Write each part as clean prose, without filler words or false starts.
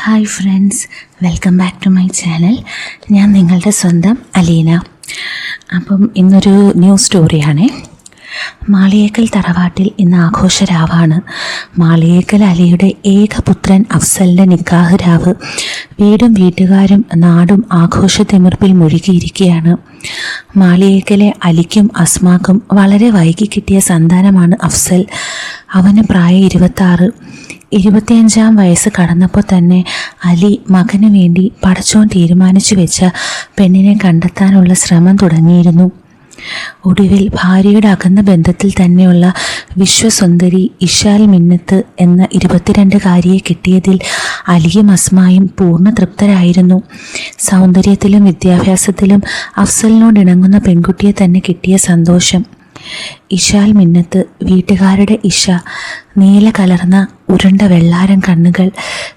Hi friends, welcome back to my channel. ഞാൻ നിങ്ങളുടെ സ്വന്തം അലീന. അപ്പം ഇന്നൊരു ന്യൂസ് സ്റ്റോറിയാണേ. മാളിയേക്കൽ തറവാട്ടിൽ ഇന്ന് ആഘോഷരാവാണ്. മാളിയേക്കൽ അലിയുടെ ഏകപുത്രൻ അഫ്സലിൻ്റെ നിക്കാഹ് രാവ്. വീടും വീട്ടുകാരും നാടും ആഘോഷത്തിമിർപ്പിൽ മുഴുകിയിരിക്കുകയാണ്. മാളിയേക്കലെ അലിക്കും അസ്മാക്കും വളരെ വൈകി കിട്ടിയ സന്താനമാണ് അഫ്സൽ. അവന് പ്രായം 26. 25-ാം വയസ്സ് കടന്നപ്പോൾ തന്നെ അലി മകന് വേണ്ടി പടച്ചോൻ തീരുമാനിച്ചു വെച്ച പെണ്ണിനെ കണ്ടെത്താനുള്ള ശ്രമം തുടങ്ങിയിരുന്നു. ഒടുവിൽ ഭാര്യയുടെ അകന്ന ബന്ധത്തിൽ തന്നെയുള്ള വിശ്വസുന്ദരി ഇഷാൽ മിന്നത്ത് എന്ന 22-കാരിയെ കിട്ടിയതിൽ അലിയും അസ്മായും പൂർണ്ണ തൃപ്തരായിരുന്നു. സൗന്ദര്യത്തിലും വിദ്യാഭ്യാസത്തിലും അഫ്സലിനോടിണങ്ങുന്ന പെൺകുട്ടിയെ തന്നെ കിട്ടിയ സന്തോഷം. ഇഷാൽ മിന്നത്ത്, വീട്ടുകാരുടെ ഇഷ, നീല കലർന്ന ഉരുണ്ട വെള്ളാരം കണ്ണുകൾ,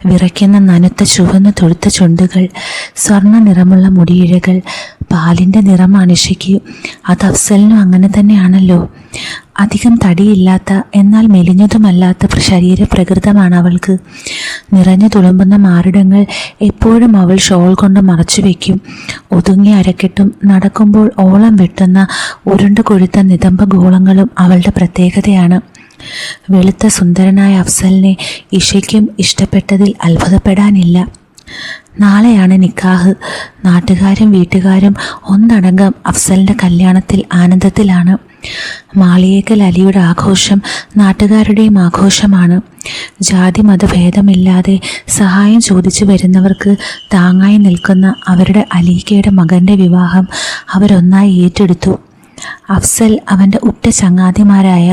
വിറയ്ക്കുന്ന നനുത്ത ചുവന്ന തൊഴുത്ത ചുണ്ടുകൾ, സ്വർണ്ണ നിറമുള്ള മുടിയിഴകൾ, പാലിൻ്റെ നിറമാണ് ഇഷയ്ക്ക്. അത് അഫ്സലിനും അങ്ങനെ തന്നെയാണല്ലോ. അധികം തടിയില്ലാത്ത എന്നാൽ മെലിഞ്ഞതുമല്ലാത്ത ശരീരപ്രകൃതമാണ് അവൾക്ക്. നിറഞ്ഞു തുളുമ്പുന്ന മാറിടങ്ങൾ എപ്പോഴും അവൾ ഷോൾ കൊണ്ട് മറച്ചു വയ്ക്കും. ഒതുങ്ങിയ അരക്കെട്ടും നടക്കുമ്പോൾ ഓളം വെട്ടുന്ന ഉരുണ്ട കൊഴുത്ത നിതംബ ഗോളങ്ങളും അവളുടെ പ്രത്യേകതയാണ്. വെളുത്ത സുന്ദരനായ അഫ്സലിനെ ഇഷയ്ക്കും ഇഷ്ടപ്പെട്ടതിൽ അത്ഭുതപ്പെടാനില്ല. നാളെയാണ് നിക്കാഹ്. നാട്ടുകാരും വീട്ടുകാരും ഒന്നടങ്കം അഫ്സലിൻ്റെ കല്യാണത്തിൽ ആനന്ദത്തിലാണ്. മാളിയേക്കൽ അലിയുടെ ആഘോഷം നാട്ടുകാരുടെയും ആഘോഷമാണ്. ജാതി മതഭേദമില്ലാതെ സഹായം ചോദിച്ചു വരുന്നവർക്ക് താങ്ങായി നിൽക്കുന്ന അവരുടെ അലീക്കയുടെ മകൻ്റെ വിവാഹം അവരൊന്നായി ഏറ്റെടുത്തു. അഫ്സൽ അവൻ്റെ ഉറ്റ ചങ്ങാതിമാരായ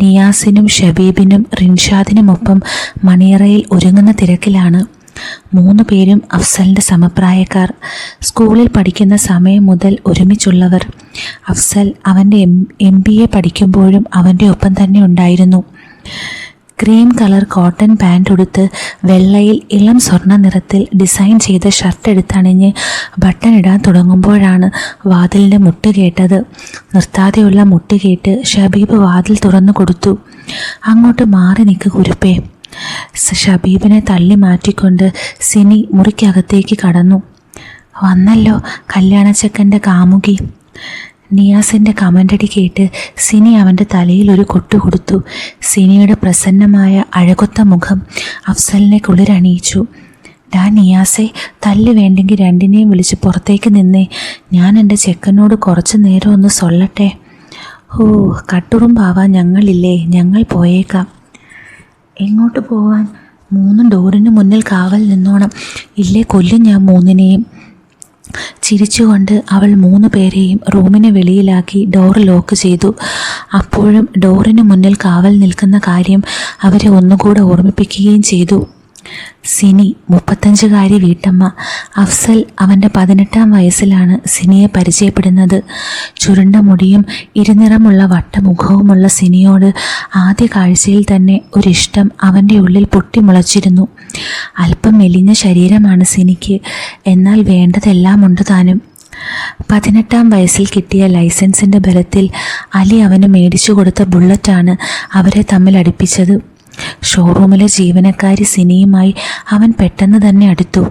നിയാസിനും ഷബീബിനും റിൻഷാദിനുമൊപ്പം മണിയറയിൽ ഒരുങ്ങുന്ന തിരക്കിലാണ്. 3 പേരും അഫ്സലിൻ്റെ സമപ്രായക്കാർ. സ്കൂളിൽ പഠിക്കുന്ന സമയം മുതൽ ഒരുമിച്ചുള്ളവർ. അഫ്സൽ അവൻ്റെ MBA പഠിക്കുമ്പോഴും അവൻ്റെ ഒപ്പം തന്നെ ഉണ്ടായിരുന്നു. ക്രീം കളർ കോട്ടൺ പാൻറ് ഉടുത്ത് വെള്ളയിൽ ഇളം സ്വർണ്ണ നിറത്തിൽ ഡിസൈൻ ചെയ്ത ഷർട്ട് എടുത്തണിഞ്ഞ് ബട്ടൺ ഇടാൻ തുടങ്ങുമ്പോഴാണ് വാതിലിൻ്റെ മുട്ട് കേട്ടത്. നിർത്താതെയുള്ള മുട്ട് കേട്ട് ഷബീബ് വാതിൽ തുറന്നു കൊടുത്തു. അങ്ങോട്ട് മാറി നിൽക്ക് കുരുപ്പേ. ഷബീബിനെ തള്ളി മാറ്റിക്കൊണ്ട് സിനി മുറിക്കകത്തേക്ക് കടന്നു. വന്നല്ലോ കല്യാണച്ചക്കൻ്റെ കാമുകി. നിയാസിൻ്റെ കമൻ്റടി കേട്ട് സിനി അവൻ്റെ തലയിൽ ഒരു കൊട്ടു കൊടുത്തു. സിനിയുടെ പ്രസന്നമായ അഴകൊത്ത മുഖം അഫ്സലിനെ കുളിരണിയിച്ചു. ഡാ നിയാസെ, തല്ല് വേണ്ടെങ്കിൽ രണ്ടിനെയും വിളിച്ച് പുറത്തേക്ക് നിന്നേ. ഞാൻ എൻ്റെ ചെക്കനോട് കുറച്ച് നേരം ഒന്ന് സൊല്ലട്ടെ. ഓ, കട്ടുറുമ്പാവാൻ ഞങ്ങളില്ലേ, ഞങ്ങൾ പോയേക്കാം. എങ്ങോട്ട് പോവാൻ? 3 ഡോറിന് മുന്നിൽ കാവൽ നിന്നോണം, ഇല്ലേ കൊല്ലും ഞാൻ 3-നെയും. ചിരിച്ചുകൊണ്ട് അവൾ 3 പേരെയും റൂമിന് വെളിയിലാക്കി ഡോർ ലോക്ക് ചെയ്തു. അപ്പോഴും ഡോറിന് മുന്നിൽ കാവൽ നിൽക്കുന്ന കാര്യം അവരെ ഒന്നുകൂടെ ഓർമ്മിപ്പിക്കുകയും ചെയ്തു. സിനി, 35-കാരി വീട്ടമ്മ. അഫ്സൽ അവൻ്റെ 18-ാം വയസ്സിലാണ് സിനിയെ പരിചയപ്പെടുന്നത്. ചുരുണ്ട മുടിയും ഇരുനിറമുള്ള വട്ടമുഖവുമുള്ള സിനിയോട് ആദ്യ കാഴ്ചയിൽ തന്നെ ഒരിഷ്ടം അവൻ്റെ ഉള്ളിൽ പൊട്ടിമുളച്ചിരുന്നു. അല്പം മെലിഞ്ഞ ശരീരമാണ് സിനിക്ക്, എന്നാൽ വേണ്ടതെല്ലാം ഉണ്ട് താനും. 18-ാം വയസ്സിൽ കിട്ടിയ ലൈസൻസിൻ്റെ ബലത്തിൽ അലി അവന് മേടിച്ചു കൊടുത്ത ബുള്ളറ്റാണ് അവരെ തമ്മിൽ അടുപ്പിച്ചത്. ഷോറൂമിലെ ജീവനക്കാരി സിനിയുമായി അവൻ പെട്ടെന്ന് തന്നെ അടുത്തു.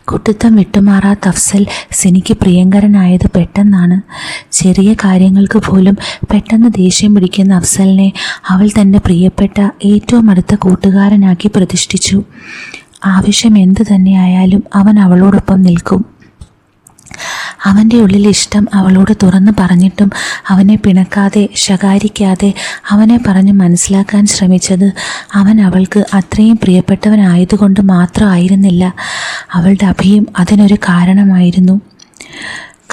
കുട്ടിത്തം വിട്ടുമാറാത്ത അഫ്സൽ സിനിക്ക് പ്രിയങ്കരനായത് പെട്ടെന്നാണ്. ചെറിയ കാര്യങ്ങൾക്ക് പോലും പെട്ടെന്ന് ദേഷ്യം പിടിക്കുന്ന അഫ്സലിനെ അവൾ തൻ്റെ പ്രിയപ്പെട്ട ഏറ്റവും അടുത്ത കൂട്ടുകാരനാക്കി പ്രതിഷ്ഠിച്ചു. ആവശ്യം എന്തു തന്നെയായാലും അവൻ അവളോടൊപ്പം നിൽക്കും. അവൻ്റെ ഉള്ളിൽ ഇഷ്ടം അവളോട് തുറന്നു പറഞ്ഞിട്ടും അവനെ പിണക്കാതെ ശകാരിക്കാതെ അവനെ പറഞ്ഞ് മനസ്സിലാക്കാൻ ശ്രമിച്ചത് അവൻ അവൾക്ക് അത്രയും പ്രിയപ്പെട്ടവനായതുകൊണ്ട് മാത്രമായിരുന്നില്ല. അവളുടെ അഭിയും അതിനൊരു കാരണമായിരുന്നു.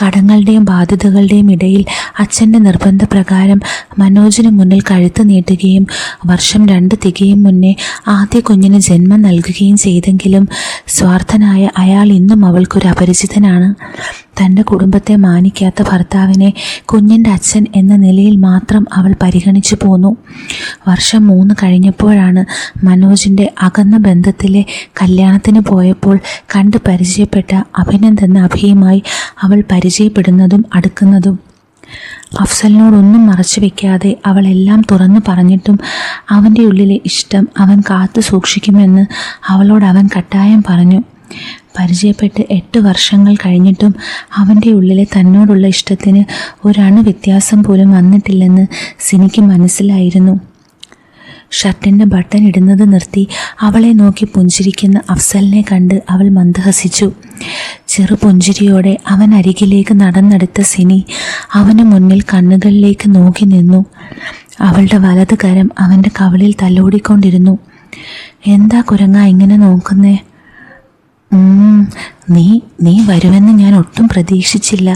കടങ്ങളുടെയും ബാധ്യതകളുടെയും ഇടയിൽ അച്ഛൻ്റെ നിർബന്ധപ്രകാരം മനോജിന് മുന്നിൽ കഴുത്ത് നീട്ടുകയും വർഷം 2 തികയും മുന്നേ ആദ്യ കുഞ്ഞിന് ജന്മം നൽകുകയും ചെയ്തെങ്കിലും സ്വാർത്ഥനായ അയാൾ ഇന്നും അവൾക്കൊരു അപരിചിതനാണ്. തൻ്റെ കുടുംബത്തെ മാനിക്കാത്ത ഭർത്താവിനെ കുഞ്ഞിൻ്റെ അച്ഛൻ എന്ന നിലയിൽ മാത്രം അവൾ പരിഗണിച്ചു പോന്നു. വർഷം 3 കഴിഞ്ഞപ്പോഴാണ് മനോജിൻ്റെ അകന്ന ബന്ധത്തിലെ കല്യാണത്തിന് പോയപ്പോൾ കണ്ട് പരിചയപ്പെട്ട അഭിനന്ദ് എന്ന അഭിയുമായി അവൾ പരിചയപ്പെടുന്നതും അടുക്കുന്നതും. അഫ്സലിനോടൊന്നും മറച്ചു വെക്കാതെ അവൾ എല്ലാം തുറന്നു പറഞ്ഞിട്ടും അവൻ്റെ ഉള്ളിലെ ഇഷ്ടം അവൻ കാത്തു സൂക്ഷിക്കുമെന്ന് അവളോട് അവൻ കട്ടായം പറഞ്ഞു. പരിചയപ്പെട്ട് 8 വർഷങ്ങൾ കഴിഞ്ഞിട്ടും അവൻ്റെ ഉള്ളിലെ തന്നോടുള്ള ഇഷ്ടത്തിന് ഒരണു വ്യത്യാസം പോലും വന്നിട്ടില്ലെന്ന് സിനിക്ക് മനസ്സിലായിരുന്നു. ഷർട്ടിൻ്റെ ബട്ടൺ ഇടുന്നത് നിർത്തി അവളെ നോക്കി പുഞ്ചിരിക്കുന്ന അഫ്സലിനെ കണ്ട് അവൾ മന്ദഹസിച്ചു. ചെറു പുഞ്ചിരിയോടെ അവൻ അരികിലേക്ക് നടന്നെടുത്ത സിനി അവന് മുന്നിൽ കണ്ണുകളിലേക്ക് നോക്കി നിന്നു. അവളുടെ വലത് കരം അവൻ്റെ കവിളിൽ തലോടിക്കൊണ്ടിരുന്നു. എന്താ കുരങ്ങ ഇങ്ങനെ നോക്കുന്നേ? നീ വരുമെന്ന് ഞാൻ ഒട്ടും പ്രതീക്ഷിച്ചില്ല.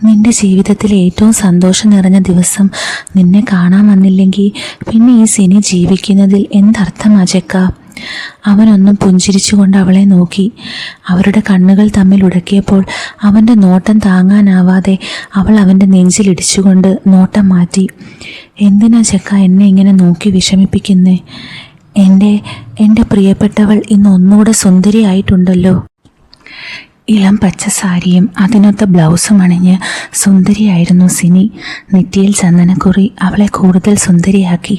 നിന്റെ ജീവിതത്തിലെ ഏറ്റവും സന്തോഷം നിറഞ്ഞ ദിവസം നിന്നെ കാണാൻ വന്നില്ലെങ്കിൽ പിന്നെ ഈ സിനി ജീവിക്കുന്നതിൽ എന്തർത്ഥമാ ചെക്ക? അവനൊന്നും പുഞ്ചിരിച്ചുകൊണ്ട് അവളെ നോക്കി. അവരുടെ കണ്ണുകൾ തമ്മിൽ ഉടക്കിയപ്പോൾ അവൻ്റെ നോട്ടം താങ്ങാനാവാതെ അവൾ അവൻ്റെ നെഞ്ചിലിടിച്ചുകൊണ്ട് നോട്ടം മാറ്റി. എന്തിനാ ചെക്ക എന്നെ ഇങ്ങനെ നോക്കി വിഷമിപ്പിക്കുന്നേ? എൻ്റെ പ്രിയപ്പെട്ടവൾ ഇന്ന് ഒന്നുകൂടെ സുന്ദരിയായിട്ടുണ്ടല്ലോ. ഇളം പച്ച സാരിയും അതിനൊത്ത ബ്ലൗസും അണിഞ്ഞ് സുന്ദരിയായിരുന്നു സിനി. നെറ്റിയിൽ ചന്ദനക്കുറി അവളെ കൂടുതൽ സുന്ദരിയാക്കി.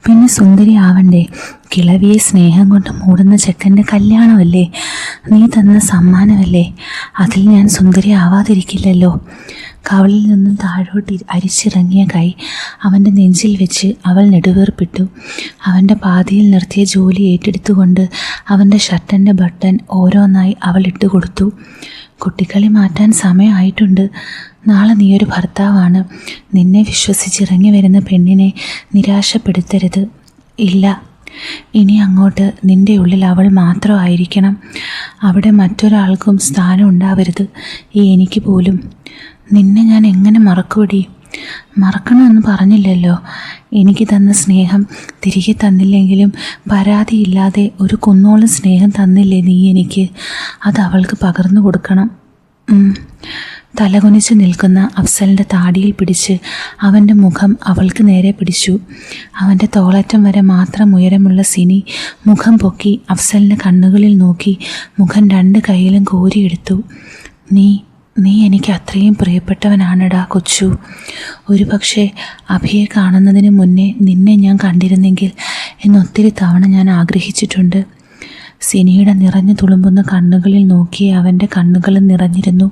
പിന്നെ സുന്ദരി ആവണ്ടേ? കിളവിയെ സ്നേഹം കൊണ്ട് മൂടുന്ന ചെക്കൻ്റെ കല്യാണമല്ലേ? നീ തന്ന സമ്മാനമല്ലേ? അതിൽ ഞാൻ സുന്ദരി ആവാതിരിക്കില്ലല്ലോ. കവളിൽ നിന്നും താഴോട്ട് അരിച്ചിറങ്ങിയ കൈ അവൻ്റെ നെഞ്ചിൽ വെച്ച് അവൾ നെടുവീർപ്പിട്ടു. അവൻ്റെ പാതിയിൽ നിർത്തിയ ജോലി ഏറ്റെടുത്തുകൊണ്ട് അവൻ്റെ ഷർട്ടിൻ്റെ ബട്ടൺ ഓരോന്നായി അവൾ ഇട്ടുകൊടുത്തു. കുട്ടിക്കളി മാറ്റാൻ സമയമായിട്ടുണ്ട്. നാളെ നീയൊരു ഭർത്താവാണ്. നിന്നെ വിശ്വസിച്ചിറങ്ങി വരുന്ന പെണ്ണിനെ നിരാശപ്പെടുത്തരുത്. ഇല്ല, ഇനി അങ്ങോട്ട് നിൻ്റെ ഉള്ളിൽ അവൾ മാത്രമായിരിക്കണം. അവിടെ മറ്റൊരാൾക്കും സ്ഥാനം ഉണ്ടാവരുത്. എനിക്ക് പോലും. നിന്നെ ഞാൻ എങ്ങനെ മറക്കുവടി? മറക്കണമെന്ന് പറഞ്ഞില്ലല്ലോ. എനിക്ക് തന്ന സ്നേഹം തിരികെ തന്നില്ലെങ്കിലും പരാതിയില്ലാതെ ഒരു കുന്നോളം സ്നേഹം തന്നില്ലേ നീ എനിക്ക്? അത് അവൾക്ക് പകർന്നു കൊടുക്കണം. തലകുനിച്ച് നിൽക്കുന്ന അഫ്സലിൻ്റെ താടിയിൽ പിടിച്ച് അവൻ്റെ മുഖം അവൾക്ക് നേരെ പിടിച്ചു. അവൻ്റെ തോളറ്റം വരെ മാത്രം ഉയരമുള്ള സിനി മുഖം പൊക്കി അഫ്സലിൻ്റെ കണ്ണുകളിൽ നോക്കി മുഖം 2 കൈയിലും കോരിയെടുത്തു. നീ എനിക്ക് അത്രയും പ്രിയപ്പെട്ടവനാണടാ കൊച്ചു. ഒരു പക്ഷേ അഭിയെ കാണുന്നതിന് മുന്നേ നിന്നെ ഞാൻ കണ്ടിരുന്നെങ്കിൽ എന്നൊത്തിരി തവണ ഞാൻ ആഗ്രഹിച്ചിട്ടുണ്ട്. സിനിയുടെ നിറഞ്ഞു തുളുമ്പുന്ന കണ്ണുകളിൽ നോക്കി അവൻ്റെ കണ്ണുകളും നിറഞ്ഞിരുന്നു.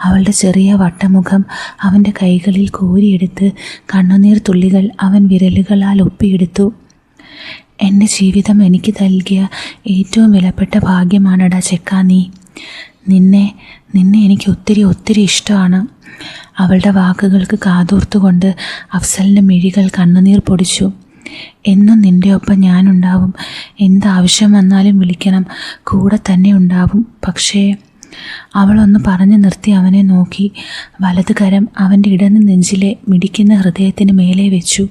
അവളുടെ ചെറിയ വട്ടമുഖം അവൻ്റെ കൈകളിൽ കോരിയെടുത്ത് കണ്ണുനീർ തുള്ളികൾ അവൻ വിരലുകളാൽ ഒപ്പിയെടുത്തു. എൻ്റെ ജീവിതം എനിക്ക് നൽകിയ ഏറ്റവും വിലപ്പെട്ട ഭാഗ്യമാണടാ ചെക്ക നീ. നിന്നെ എനിക്ക് ഒത്തിരി ഇഷ്ടമാണ്. അവളുടെ വാക്കുകൾക്ക് കാതോർത്തുകൊണ്ട് അഫ്സലിൻ്റെ മിഴികൾ കണ്ണുനീർ പൊടിച്ചു. എന്നും നിൻ്റെ ഒപ്പം ഞാനുണ്ടാവും. എന്താവശ്യം വന്നാലും വിളിക്കണം. കൂടെ തന്നെ ഉണ്ടാവും. പക്ഷേ അവളൊന്ന് പറഞ്ഞു നിർത്തി അവനെ നോക്കി. വലത് കരം അവൻ്റെ ഇടന്ന് നെഞ്ചിലെ മിടിക്കുന്ന ഹൃദയത്തിന് മേലെ വെച്ചു.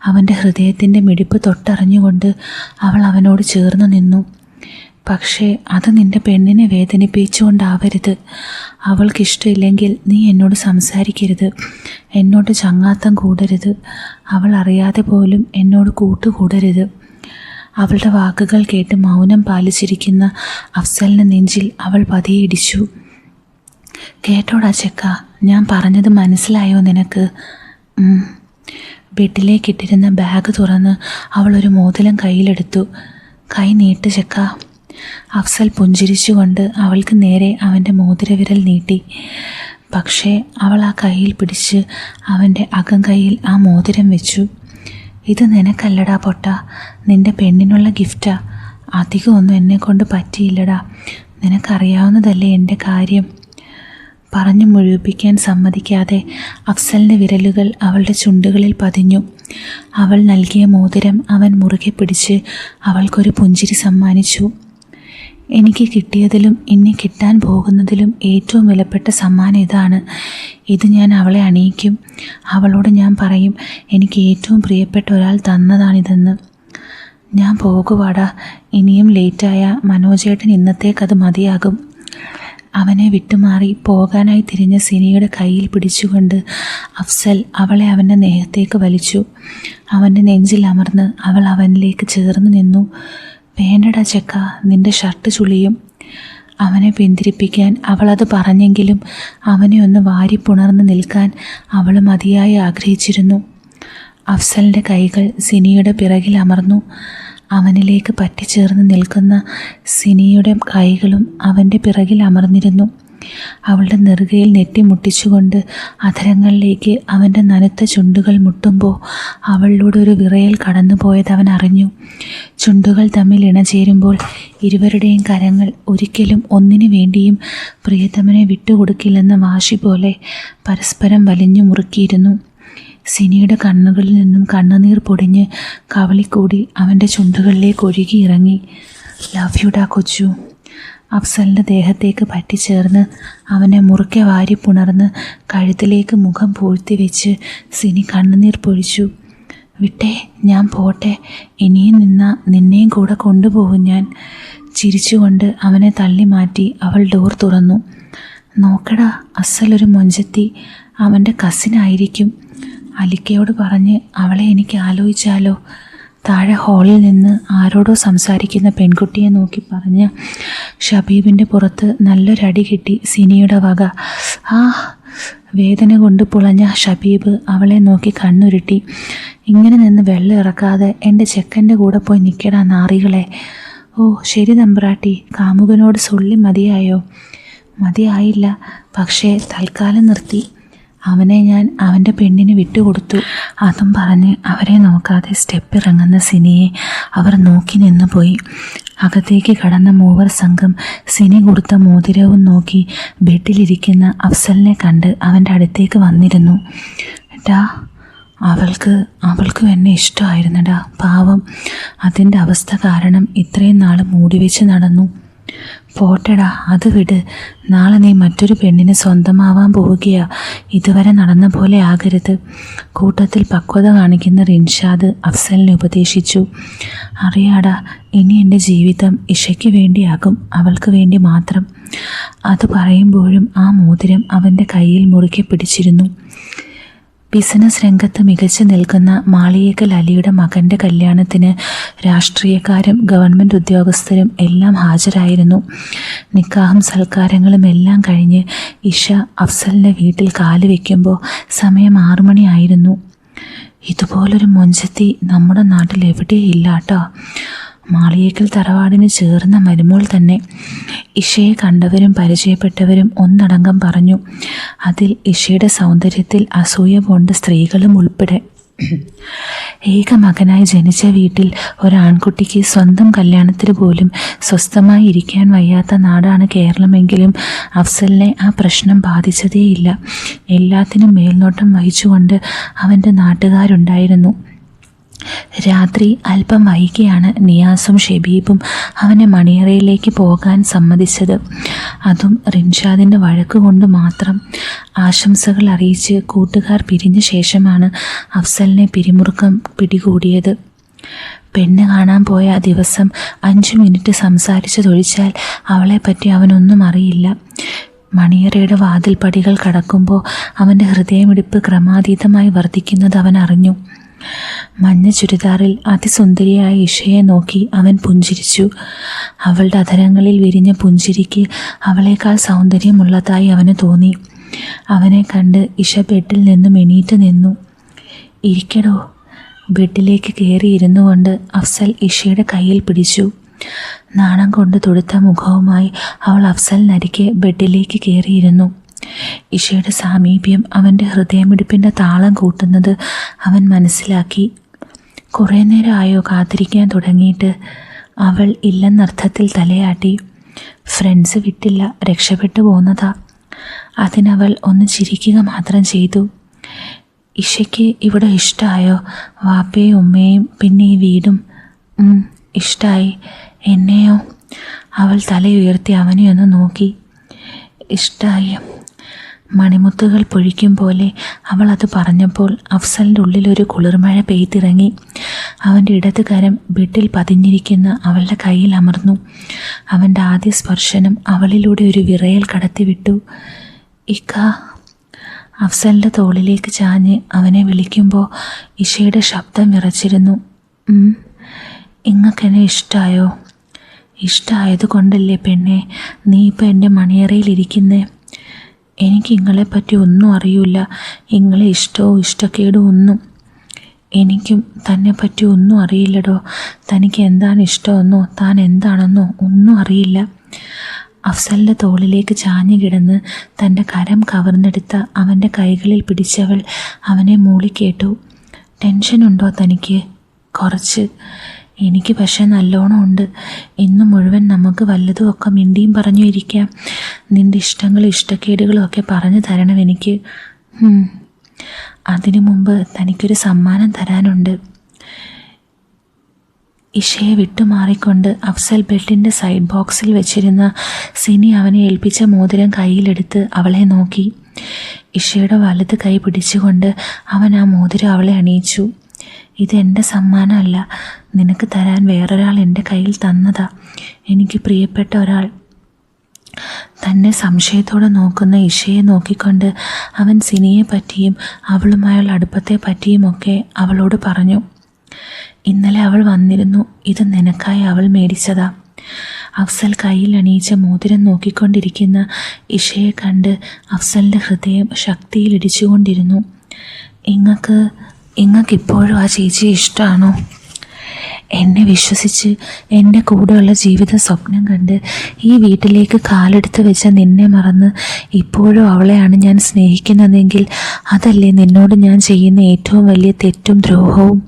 അവൻ്റെ ഹൃദയത്തിൻ്റെ മിടിപ്പ് തൊട്ടറിഞ്ഞുകൊണ്ട് അവൾ അവനോട് ചേർന്ന് നിന്നു. പക്ഷേ അത് നിൻ്റെ പെണ്ണിനെ വേദനിപ്പിച്ചുകൊണ്ടാവരുത്. അവൾക്കിഷ്ടമില്ലെങ്കിൽ നീ എന്നോട് സംസാരിക്കരുത്. എന്നോട് ചങ്ങാത്തം കൂടരുത്. അവൾ അറിയാതെ പോലും എന്നോട് കൂട്ടുകൂടരുത്. അവളുടെ വാക്കുകൾ കേട്ട് മൗനം പാലിച്ചിരിക്കുന്ന അഫ്സലിൻ്റെ നെഞ്ചിൽ അവൾ പതിയെ ഇടിച്ചു. കേട്ടോടാ ചെക്ക, ഞാൻ പറഞ്ഞത് മനസ്സിലായോ നിനക്ക്? ബെഡിലേക്കിട്ടിരുന്ന ബാഗ് തുറന്ന് അവൾ ഒരു മോതിരം കയ്യിലെടുത്തു. കൈ നീട്ട് ചെക്ക. അഫ്സൽ പുഞ്ചിരിച്ചുകൊണ്ട് അവൾക്ക് നേരെ അവൻ്റെ മോതിരവിരൽ നീട്ടി. പക്ഷേ അവൾ ആ കയ്യിൽ പിടിച്ച് അവൻ്റെ അകം കൈയിൽ ആ മോതിരം വെച്ചു. ഇത് നിനക്കല്ലടാ പൊട്ട, നിൻ്റെ പെണ്ണിനുള്ള ഗിഫ്റ്റാ. അധികമൊന്നും എന്നെക്കൊണ്ട് പറ്റിയില്ലടാ. നിനക്കറിയാവുന്നതല്ലേ എൻ്റെ കാര്യം. പറഞ്ഞു മുഴുവിപ്പിക്കാൻ സമ്മതിക്കാതെ അഫ്സലിൻ്റെ വിരലുകൾ അവളുടെ ചുണ്ടുകളിൽ പതിഞ്ഞു. അവൾ നൽകിയ മോതിരം അവൻ മുറുകെ പിടിച്ച് അവൾക്കൊരു പുഞ്ചിരി സമ്മാനിച്ചു. എനിക്ക് കിട്ടിയതിലും ഇനി കിട്ടാൻ പോകുന്നതിലും ഏറ്റവും വിലപ്പെട്ട സമ്മാനം ഇതാണ്. ഇത് ഞാൻ അവളെ അണിയിക്കും. അവളോട് ഞാൻ പറയും എനിക്ക് ഏറ്റവും പ്രിയപ്പെട്ട ഒരാൾ തന്നതാണിതെന്ന്. ഞാൻ പോകുവാടാ. ഇനിയും ലേറ്റായ മനോജേട്ടൻ ഇന്നത്തേക്കത് മതിയാകും. അവനെ വിട്ടുമാറി പോകാനായി തിരിഞ്ഞ സിനിയുടെ കയ്യിൽ പിടിച്ചുകൊണ്ട് അഫ്സൽ അവളെ അവൻ്റെ ദേഹത്തേക്ക് വലിച്ചു. അവൻ്റെ നെഞ്ചിൽ അമർന്ന് അവൾ അവനിലേക്ക് ചേർന്ന് നിന്നു. വേണ്ടടാ ചെക്ക, നിൻ്റെ ഷർട്ട് ചുളിയും. അവനെ പിന്തിരിപ്പിക്കാൻ അവളത് പറഞ്ഞെങ്കിലും അവനെ ഒന്ന് വാരിപ്പുണർന്ന് നിൽക്കാൻ അവൾ മതിയായി ആഗ്രഹിച്ചിരുന്നു. അഫ്സലിൻ്റെ കൈകൾ സിനിയുടെ പിറകിൽ അമർന്നു. അവനിലേക്ക് പറ്റിച്ചേർന്ന് നിൽക്കുന്ന സിനിയുടെ കൈകളും അവൻ്റെ പിറകിൽ അമർന്നിരുന്നു. അവളുടെ നെറുകയിൽ നെറ്റിമുട്ടിച്ചുകൊണ്ട് അധരങ്ങളിലേക്ക് അവൻ്റെ നനുത്ത ചുണ്ടുകൾ മുട്ടുമ്പോൾ അവളിലൂടെ ഒരു വിറയൽ കടന്നുപോയത് അവൻ അറിഞ്ഞു. ചുണ്ടുകൾ തമ്മിൽ ഇണചേരുമ്പോൾ ഇരുവരുടെയും കരങ്ങൾ ഒരിക്കലും ഒന്നിനു വേണ്ടിയും പ്രിയതമനെ വിട്ടുകൊടുക്കില്ലെന്ന വാശി പോലെ പരസ്പരം വലിഞ്ഞു മുറുക്കിയിരുന്നു. സിനിയുടെ കണ്ണുകളിൽ നിന്നും കണ്ണുനീർ പൊടിഞ്ഞ് കവളിക്കൂടി അവൻ്റെ ചുണ്ടുകളിലേക്ക് ഒഴുകിയിറങ്ങി. ലവ് യുടാ കൊച്ചു. അഫ്സലിൻ്റെ ദേഹത്തേക്ക് പറ്റിച്ചേർന്ന് അവനെ മുറുക്കെ വാരി പുണർന്ന് കഴുത്തിലേക്ക് മുഖം പൂഴ്ത്തി വെച്ച് സിനി കണ്ണുനീർ പൊഴിച്ചു. വിട്ടേ, ഞാൻ പോട്ടെ, ഇനിയും നിന്നെയും കൂടെ കൊണ്ടുപോകും ഞാൻ. ചിരിച്ചുകൊണ്ട് അവനെ തള്ളി മാറ്റി അവൾ ഡോർ തുറന്നു. നോക്കടാ, അസലൊരു മൊഞ്ചത്തി, അവൻ്റെ കസിനായിരിക്കും. അലിക്കയോട് പറഞ്ഞ് അവളെ എനിക്ക് ആലോചിച്ചാലോ? താഴെ ഹാളിൽ നിന്ന് ആരോടോ സംസാരിക്കുന്ന പെൺകുട്ടിയെ നോക്കി പറഞ്ഞ് ഷബീബിൻ്റെ പുറത്ത് നല്ലൊരടി കിട്ടി സിനിയുടെ വക. ആ വേദന കൊണ്ട് പുളഞ്ഞ ഷബീബ് അവളെ നോക്കി കണ്ണുരുട്ടി. ഇങ്ങനെ നിന്ന് വെള്ളം ഇറക്കാതെ എൻ്റെ ചെക്കൻ്റെ കൂടെ പോയി നിൽക്കടാ നാറികളെ. ഓ ശരി തമ്പ്രാട്ടി, കാമുകനോട് സൊള്ളി മതിയായോ? മതിയായില്ല, പക്ഷേ തൽക്കാലം നിർത്തി. അവനെ ഞാൻ അവൻ്റെ പെണ്ണിന് വിട്ടുകൊടുത്തു. അതും പറഞ്ഞ് അവരെ നോക്കാതെ സ്റ്റെപ്പ് ഇറങ്ങുന്ന സിനിയെ അവർ നോക്കി നിന്നു പോയി. അകത്തേക്ക് കടന്ന മൂവർ സംഘം സിനി കൊടുത്ത മോതിരവും നോക്കി ബെഡിലിരിക്കുന്ന അഫ്സലിനെ കണ്ട് അവൻ്റെ അടുത്തേക്ക് വന്നിരുന്നു. ഡാ, അവൾക്കും എന്നെ ഇഷ്ടമായിരുന്നടാ, പാവം. അതിൻ്റെ അവസ്ഥ കാരണം ഇത്രയും നാൾ മൂടിവെച്ച് നടന്നു. പോട്ടെടാ, അത് വിട്. നാളെ നീ മറ്റൊരു പെണ്ണിന് സ്വന്തമാവാൻ പോവുകയാ. ഇതുവരെ നടന്ന പോലെ ആകരുത്. കൂട്ടത്തിൽ പക്വത കാണിക്കുന്ന റിൻഷാദ് അഫ്സലിനെ ഉപദേശിച്ചു. അറിയാടാ, ഇനി എൻ്റെ ജീവിതം ഇഷയ്ക്ക് വേണ്ടിയാകും, അവൾക്ക് വേണ്ടി മാത്രം. അത് പറയുമ്പോഴും ആ മോതിരം അവൻ്റെ കയ്യിൽ മുറുകെ പിടിച്ചിരുന്നു. ബിസിനസ് രംഗത്ത് മികച്ചു നിൽക്കുന്ന മാളിയേക്കൽ അലിയുടെ മകൻ്റെ കല്യാണത്തിന് രാഷ്ട്രീയക്കാരും ഗവൺമെൻറ് ഉദ്യോഗസ്ഥരും എല്ലാം ഹാജരായിരുന്നു. നിക്കാഹും സൽക്കാരങ്ങളും എല്ലാം കഴിഞ്ഞ് ഇഷ അഫ്സലിൻ്റെ വീട്ടിൽ കാല് വയ്ക്കുമ്പോൾ സമയം 6 മണിയായിരുന്നു. ഇതുപോലൊരു മൊഞ്ചത്തി നമ്മുടെ നാട്ടിൽ എവിടെയില്ല കേട്ടോ. മാളിയേക്കൽ തറവാടിന് ചേർന്ന മരുമോൾ തന്നെ. ഇഷയെ കണ്ടവരും പരിചയപ്പെട്ടവരും ഒന്നടങ്കം പറഞ്ഞു. അതിൽ ഇഷയുടെ സൗന്ദര്യത്തിൽ അസൂയ പൂണ്ട സ്ത്രീകളും ഉൾപ്പെടെ. ഏക മകനായി ജനിച്ച വീട്ടിൽ ഒരാൺകുട്ടിക്ക് സ്വന്തം കല്യാണത്തിന് പോലും സ്വസ്ഥമായി ഇരിക്കാൻ വയ്യാത്ത നാടാണ് കേരളമെങ്കിലും അഫ്സലിനെ ആ പ്രശ്നം ബാധിച്ചതേയില്ല. എല്ലാത്തിനും മേൽനോട്ടം വഹിച്ചുകൊണ്ട് അവൻ്റെ നാട്ടുകാരുണ്ടായിരുന്നു. രാത്രി അല്പം വൈകിയാണ് നിയാസും ഷബീബും അവനെ മണിയറയിലേക്ക് പോകാൻ സമ്മതിച്ചത്. അതും റിൻഷാദിൻ്റെ വഴക്കുകൊണ്ട് മാത്രം. ആശംസകൾ അറിയിച്ച് കൂട്ടുകാർ പിരിഞ്ഞ ശേഷമാണ് അഫ്സലിനെ പിരിമുറുക്കം പിടികൂടിയത്. പെണ്ണ് കാണാൻ പോയ ദിവസം 5 മിനിറ്റ് സംസാരിച്ചതൊഴിച്ചാൽ അവളെപ്പറ്റി അവനൊന്നും അറിയില്ല. മണിയറയുടെ വാതിൽപ്പടികൾ കടക്കുമ്പോൾ അവൻ്റെ ഹൃദയമിടിപ്പ് ക്രമാതീതമായി വർദ്ധിക്കുന്നത് അവൻ അറിഞ്ഞു. മഞ്ഞ ചുരിദാറിൽ അതിസുന്ദരിയായ ഇഷയെ നോക്കി അവൻ പുഞ്ചിരിച്ചു. അവളുടെ അധരങ്ങളിൽ വിരിഞ്ഞ പുഞ്ചിരിക്ക് അവളേക്കാൾ സൗന്ദര്യമുള്ളതായി അവന് തോന്നി. അവനെ കണ്ട് ഇഷ ബെഡിൽ നിന്നും എണീറ്റ് നിന്നു. ഇരിക്കടോ. ബെഡിലേക്ക് കയറിയിരുന്നു കൊണ്ട് അഫ്സൽ ഇഷയുടെ കയ്യിൽ പിടിച്ചു. നാണം കൊണ്ട് തൊടുത്ത മുഖവുമായി അവൾ അഫ്സലിനരികെ ബെഡിലേക്ക് കയറിയിരുന്നു. ഇഷയുടെ സാമീപ്യം അവൻ്റെ ഹൃദയമിടിപ്പിൻ്റെ താളം കൂട്ടുന്നത് അവൻ മനസ്സിലാക്കി. കുറേ നേരമായോ കാത്തിരിക്കാൻ തുടങ്ങിയിട്ട്? അവൾ ഇല്ലെന്നർത്ഥത്തിൽ തലയാട്ടി. ഫ്രണ്ട്സ് വിട്ടില്ല, രക്ഷപ്പെട്ടു പോന്നതാ. അതിനവൾ ഒന്ന് ചിരിക്കുക മാത്രം ചെയ്തു. ഇഷയ്ക്ക് ഇവിടെ ഇഷ്ടമായോ? വാപ്പയും ഉമ്മയും പിന്നെ ഈ വീടും? ഇഷ്ടമായി. എന്നെയോ? അവൾ തലയുയർത്തി അവനെ ഒന്ന് നോക്കി. ഇഷ്ടമായി. മണിമുത്തുകൾ പൊഴിക്കും പോലെ അവൾ അത് പറഞ്ഞപ്പോൾ അഫ്സലിൻ്റെ ഉള്ളിലൊരു കുളിർമഴ പെയ്തിറങ്ങി. അവൻ്റെ ഇടത് കരം ബെഡിൽ പതിഞ്ഞിരിക്കുന്ന അവളുടെ കയ്യിൽ അമർന്നു. അവൻ്റെ ആദ്യ സ്പർശനം അവളിലൂടെ ഒരു വിറയൽ കടത്തിവിട്ടു. ഇക്ക. അഫ്സലിൻ്റെ തോളിലേക്ക് ചാഞ്ഞ് അവനെ വിളിക്കുമ്പോൾ ഇഷയുടെ ശബ്ദം വിറച്ചിരുന്നു. ഇങ്ങക്കെന്നെ ഇഷ്ടമായോ? ഇഷ്ടമായത് കൊണ്ടല്ലേ പെണ്ണെ നീ ഇപ്പം എൻ്റെ മണിയറയിലിരിക്കുന്നേ. എനിക്ക് ഇങ്ങളെപ്പറ്റി ഒന്നും അറിയില്ല, ഇങ്ങളെ ഇഷ്ടവും ഇഷ്ടക്കേടും ഒന്നും. എനിക്കും തന്നെ പറ്റി ഒന്നും അറിയില്ലടോ. തനിക്ക് എന്താണ് ഇഷ്ടമെന്നോ താൻ എന്താണെന്നോ ഒന്നും അറിയില്ല. അഫ്സലിൻ്റെ തോളിലേക്ക് ചാഞ്ഞു കിടന്ന് തൻ്റെ കരം കവർന്നെടുത്ത അവൻ്റെ കൈകളിൽ പിടിച്ചവൾ അവനെ മൂളിക്കേട്ടു. ടെൻഷനുണ്ടോ തനിക്ക്? കുറച്ച്. എനിക്ക് പക്ഷെ നല്ലോണം ഉണ്ട്. ഇന്ന് മുഴുവൻ നമുക്ക് വല്ലതും ഒക്കെ മിണ്ടിയും പറഞ്ഞു ഇരിക്കാം. നിൻ്റെ ഇഷ്ടങ്ങളും ഇഷ്ടക്കേടുകളും ഒക്കെ പറഞ്ഞു തരണം എനിക്ക്. അതിനു മുമ്പ് തനിക്കൊരു സമ്മാനം തരാനുണ്ട്. ഇഷയെ വിട്ടുമാറിക്കൊണ്ട് അഫ്സൽ ബെഡിൻ്റെ സൈഡ് ബോക്സിൽ വെച്ചിരുന്ന സിനി അവനെ ഏൽപ്പിച്ച മോതിരം കയ്യിലെടുത്ത് അവളെ നോക്കി. ഇഷയുടെ വലത് കൈ പിടിച്ചുകൊണ്ട് അവൻ ആ മോതിരം അവളെ അണിയിച്ചു. ഇതെൻ്റെ സമ്മാനമല്ല, നിനക്ക് തരാൻ വേറൊരാൾ എൻ്റെ കയ്യിൽ തന്നതാ. എനിക്ക് പ്രിയപ്പെട്ട ഒരാൾ. തന്നെ സംശയത്തോടെ നോക്കുന്ന ഇഷയെ നോക്കിക്കൊണ്ട് അവൻ സിനിയെ പറ്റിയും അവളുമായുള്ള അടുപ്പത്തെ പറ്റിയുമൊക്കെ അവളോട് പറഞ്ഞു. ഇന്നലെ അവൾ വന്നിരുന്നു. ഇത് നിനക്കായി അവൾ മേടിച്ചതാ. അഫ്സൽ കയ്യിൽ അണിയിച്ച മോതിരം നോക്കിക്കൊണ്ടിരിക്കുന്ന ഇഷയെ കണ്ട് അഫ്സലിൻ്റെ ഹൃദയം ശക്തിയിലിടിച്ചുകൊണ്ടിരുന്നു. ഇങ്ങക്കിപ്പോഴും ആ ചേച്ചിയെ ഇഷ്ടമാണോ? എന്നെ വിശ്വസിച്ച് എൻ്റെ കൂടെയുള്ള ജീവിത സ്വപ്നം കണ്ട് ഈ വീട്ടിലേക്ക് കാലെടുത്ത് വെച്ച നിന്നെ മറന്ന് ഇപ്പോഴും അവളെയാണ് ഞാൻ സ്നേഹിക്കുന്നതെങ്കിൽ അതല്ലേ നിന്നോട് ഞാൻ ചെയ്യുന്ന ഏറ്റവും വലിയ തെറ്റും ദ്രോഹവും?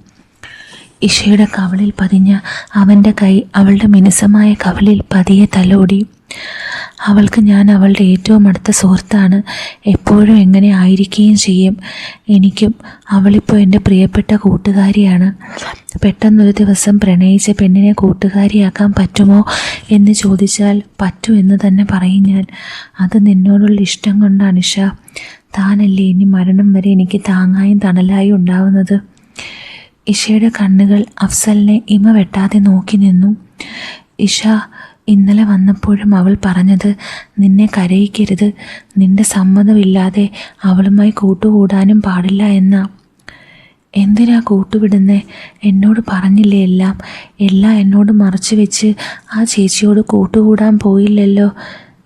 ഇഷയുടെ കവിളിൽ പതിഞ്ഞ അവൻ്റെ കൈ അവളുടെ മിനുസമായ കവിളിൽ പതിയെ തലോടി. അവൾക്ക് ഞാൻ അവളുടെ ഏറ്റവും അടുത്ത സുഹൃത്താണ്. എപ്പോഴും എങ്ങനെ ആയിരിക്കുകയും ചെയ്യും. എനിക്കും അവളിപ്പോൾ എൻ്റെ പ്രിയപ്പെട്ട കൂട്ടുകാരിയാണ്. പെട്ടെന്നൊരു ദിവസം പ്രണയിച്ച പെണ്ണിനെ കൂട്ടുകാരിയാക്കാൻ പറ്റുമോ എന്ന് ചോദിച്ചാൽ പറ്റൂ എന്ന് തന്നെ പറയും ഞാൻ. അത് നിന്നോടുള്ള ഇഷ്ടം കൊണ്ടാണ് ഇഷ. താനല്ലേ ഇനി മരണം വരെ എനിക്ക് താങ്ങായും തണലായും ഉണ്ടാവുന്നത്. ഇഷയുടെ കണ്ണുകൾ അഫ്സലിനെ ഇമ വെട്ടാതെ നോക്കി നിന്നു. ഇഷ, ഇന്നലെ വന്നപ്പോഴും അവൾ പറഞ്ഞത് നിന്നെ കരയിക്കരുത്, നിന്റെ സമ്മതമില്ലാതെ അവളുമായി കൂട്ടുകൂടാനും പാടില്ല എന്നാ. എന്തിനാ കൂട്ടുവിടുന്നേ? എന്നോട് പറഞ്ഞില്ലേ എല്ലാം എന്നോട് മറച്ചു വെച്ച് ആ ചേച്ചിയോട് കൂട്ടുകൂടാൻ പോയില്ലല്ലോ.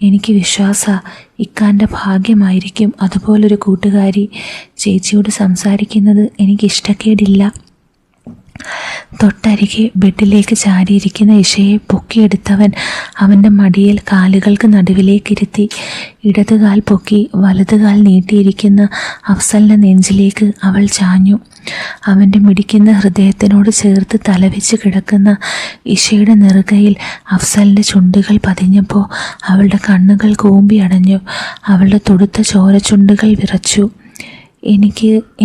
എനിക്ക് വിശ്വാസാ ഇക്കാൻ്റെ ഭാഗ്യമായിരിക്കും അതുപോലൊരു കൂട്ടുകാരി. ചേച്ചിയോട് സംസാരിക്കുന്നത് എനിക്കിഷ്ടക്കേടില്ല. തൊട്ടരികെ ബെഡിലേക്ക് ചാരിയിരിക്കുന്ന ഇഷയെ പൊക്കിയെടുത്തവൻ അവൻ്റെ മടിയിൽ കാലുകൾക്ക് നടുവിലേക്കിരുത്തി. ഇടതുകാൽ പൊക്കി വലതുകാൽ നീട്ടിയിരിക്കുന്ന അഫ്സലിൻ്റെ നെഞ്ചിലേക്ക് അവൾ ചാഞ്ഞു. അവൻ്റെ മിടിക്കുന്ന ഹൃദയത്തിനോട് ചേർത്ത് തലവെച്ച് കിടക്കുന്ന ഇഷയുടെ നെറുകയിൽ അഫ്സലിൻ്റെ ചുണ്ടുകൾ പതിഞ്ഞപ്പോൾ അവളുടെ കണ്ണുകൾ കൂമ്പി അടഞ്ഞു. അവളുടെ തുടുത്ത ചോരച്ചുണ്ടുകൾ വിറച്ചു.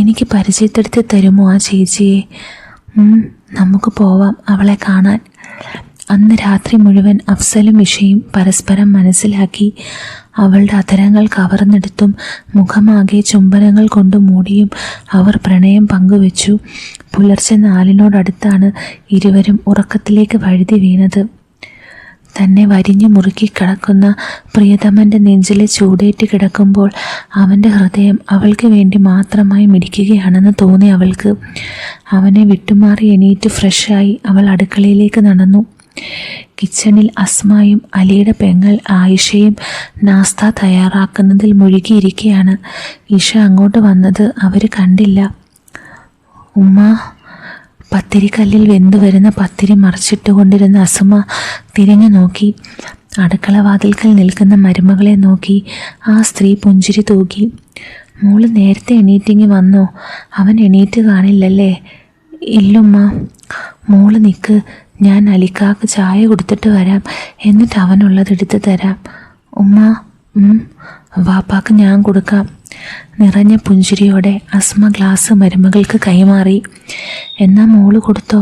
എനിക്ക് പരിചയപ്പെടുത്തി തരുമോ ആ ചേച്ചിയെ? നമുക്ക് പോവാം അവളെ കാണാൻ. അന്ന് രാത്രി മുഴുവൻ അഫ്സലും ഇഷയും പരസ്പരം മനസ്സിലാക്കി. അവളുടെ അധരങ്ങൾ കവർന്നെടുത്തും മുഖമാകെ ചുംബനങ്ങൾ കൊണ്ട് മൂടിയും അവർ പ്രണയം പങ്കുവെച്ചു. പുലർച്ചെ 4 ഇരുവരും ഉറക്കത്തിലേക്ക് വഴുതി വീണത്. തന്നെ വരിഞ്ഞു മുറുക്കി കിടക്കുന്ന പ്രിയതമൻ്റെ നെഞ്ചിലെ ചൂടേറ്റ് കിടക്കുമ്പോൾ അവൻ്റെ ഹൃദയം അവൾക്ക് വേണ്ടി മാത്രമായി മിടിക്കുകയാണെന്ന് തോന്നി അവൾക്ക്. അവനെ വിട്ടുമാറി എണീറ്റ് ഫ്രഷായി അവൾ അടുക്കളയിലേക്ക് നടന്നു. കിച്ചണിൽ അസ്മയും അലിയുടെ പെങ്ങൾ ആയിഷയും നാസ്ത തയ്യാറാക്കുന്നതിൽ മുഴുകിയിരിക്കുകയാണ്. ഇഷ അങ്ങോട്ട് വന്നത് അവർ കണ്ടില്ല. ഉമ്മ. പത്തിരിക്കല്ലിൽ വെന്തു വരുന്ന പത്തിരി മറിച്ചിട്ടുകൊണ്ടിരുന്ന അസുമ തിരിഞ്ഞു നോക്കി. അടുക്കളവാതിൽക്കൽ നിൽക്കുന്ന മരുമകളെ നോക്കി ആ സ്ത്രീ പുഞ്ചിരി തൂക്കി. മോള് നേരത്തെ എണീറ്റിങ്ങി വന്നോ? അവൻ എണീറ്റ് കാണില്ലല്ലേ? ഇല്ലുമ്മ. മോള് നിൽക്ക്, ഞാൻ അലിക്കാക്ക് ചായ കൊടുത്തിട്ട് വരാം, എന്നിട്ട് അവനുള്ളതെടുത്ത് തരാം. ഉമ്മ. വാപ്പാക്ക് ഞാൻ കൊടുക്കാം. നിറഞ്ഞ പുഞ്ചിരിയോടെ അസ്മ ഗ്ലാസ് മരുമകൾക്ക് കൈമാറി. എന്നാ മോള് കൊടുത്തോ,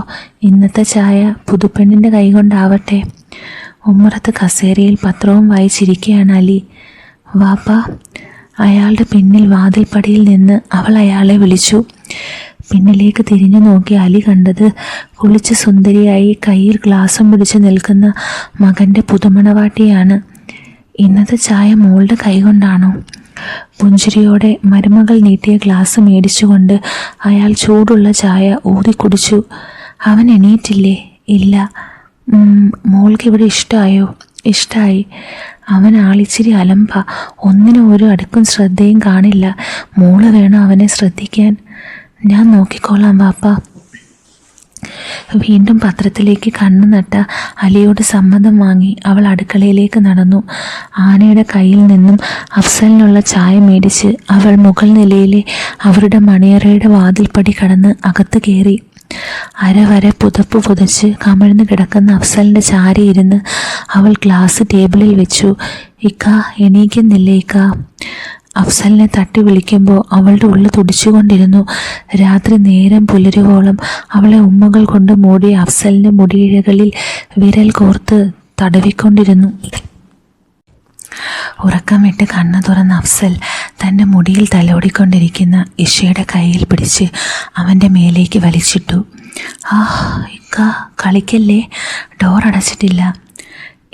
ഇന്നത്തെ ചായ പുതുപ്പെണ്ണിൻ്റെ കൈകൊണ്ടാവട്ടെ. ഉമ്മറത്ത് കസേരയിൽ പത്രവും വായിച്ചിരിക്കുകയാണ് അലി. വാപ്പ. അയാളുടെ പിന്നിൽ വാതിൽപ്പടിയിൽ നിന്ന് അവൾ അയാളെ വിളിച്ചു. പിന്നിലേക്ക് തിരിഞ്ഞു നോക്കി അലി കണ്ടത് കുളിച്ച് സുന്ദരിയായി കയ്യിൽ ഗ്ലാസും പിടിച്ച് നിൽക്കുന്ന മകൻ്റെ പുതുമണവാട്ടിയാണ്. ഇന്നത്തെ ചായ മോളുടെ കൈകൊണ്ടാണോ? പുഞ്ചിരിയോടെ മരുമകൾ നീട്ടിയ ഗ്ലാസ് മേടിച്ചുകൊണ്ട് അയാൾ ചൂടുള്ള ചായ ഊതി കുടിച്ചു. അവൻ എണീറ്റില്ലേ? ഇല്ല. മോൾക്ക് ഇവിടെ ഇഷ്ടമായോ? ഇഷ്ടമായി. അവൻ ആളിച്ചിരി അലമ്പ, ഒന്നിനും ഒരു അടുക്കും ശ്രദ്ധയും കാണില്ല. മോള് വേണം അവനെ ശ്രദ്ധിക്കാൻ. ഞാൻ നോക്കിക്കോളാം വാപ്പ. വീണ്ടും പത്രത്തിലേക്ക് കണ്ണു നട്ട അലിയോട് സമ്മതം വാങ്ങി അവൾ അടുക്കളയിലേക്ക് നടന്നു. ആനയുടെ കയ്യിൽ നിന്നും അഫ്സലിനുള്ള ചായ മേടിച്ച് അവൾ മുകൾ നിലയിലെ അവരുടെ മണിയറയുടെ വാതിൽപ്പടി കടന്ന് അകത്ത് കയറി. അരവരെ പുതപ്പ് പുതച്ച് കമിഴ്ന്ന് കിടക്കുന്ന അഫ്സലിൻ്റെ ചാരി ഇരുന്ന് അവൾ ഗ്ലാസ് ടേബിളിൽ വെച്ചു. ഇക്ക, എണീക്കുന്നില്ലേ ഇക്ക? അഫ്സലിനെ തട്ടി വിളിക്കുമ്പോൾ അവളുടെ ഉള്ളിൽ തുടിച്ചുകൊണ്ടിരുന്നു. രാത്രി നേരം പുലരുവോളം അവളെ ഉമ്മകൾ കൊണ്ട് മൂടിയ അഫ്സലിൻ്റെ മുടിയിഴകളിൽ വിരൽ കോർത്ത് തടവിക്കൊണ്ടിരുന്നു. ഉറക്കമിട്ട് കണ്ണു തുറന്ന അഫ്സൽ തൻ്റെ മുടിയിൽ തലോടിക്കൊണ്ടിരിക്കുന്ന ഇഷയുടെ കയ്യിൽ പിടിച്ച് അവൻ്റെ മേലേക്ക് വലിച്ചിട്ടു. ഇക്ക, കളിക്കല്ലേ, ഡോർ അടച്ചിട്ടില്ല.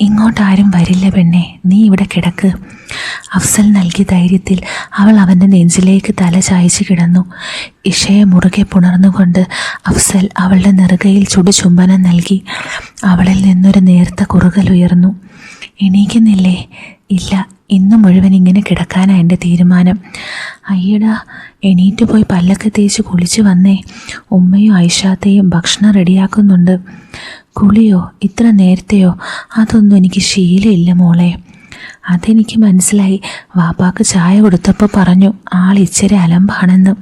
ഇങ്ങോട്ടാരും വരില്ല പെണ്ണെ, നീ ഇവിടെ കിടക്ക്. അഫ്സൽ നൽകിയ ധൈര്യത്തിൽ അവൾ അവൻ്റെ നെഞ്ചിലേക്ക് തല ചായച്ച് കിടന്നു. ഇഷയെ മുറുകെ പുണർന്നുകൊണ്ട് അഫ്സൽ അവളുടെ നെറുകയിൽ ചുടുചുംബനം നൽകി. അവളിൽ നിന്നൊരു നേർത്ത കുറുകലുയർന്നു. എണീക്കുന്നില്ലേ? ഇല്ല, ഇന്ന് മുഴുവൻ ഇങ്ങനെ കിടക്കാനാണ് എൻ്റെ തീരുമാനം. അയ്യടാ, എണീറ്റ് പോയി പല്ലൊക്കെ തേച്ച് കുളിച്ച് വന്നേ. ഉമ്മയും ഐഷാത്തയും ഭക്ഷണം റെഡിയാക്കുന്നുണ്ട്. കുളിയോ? ഇത്ര നേരത്തെയോ? അതൊന്നും എനിക്ക് ശീലമില്ല മോളെ. അതെനിക്ക് മനസ്സിലായി. വാപ്പാക്ക് ചായ കൊടുത്തപ്പോൾ പറഞ്ഞു ആൾ ഇച്ചിരി അലമ്പാണെന്ന്.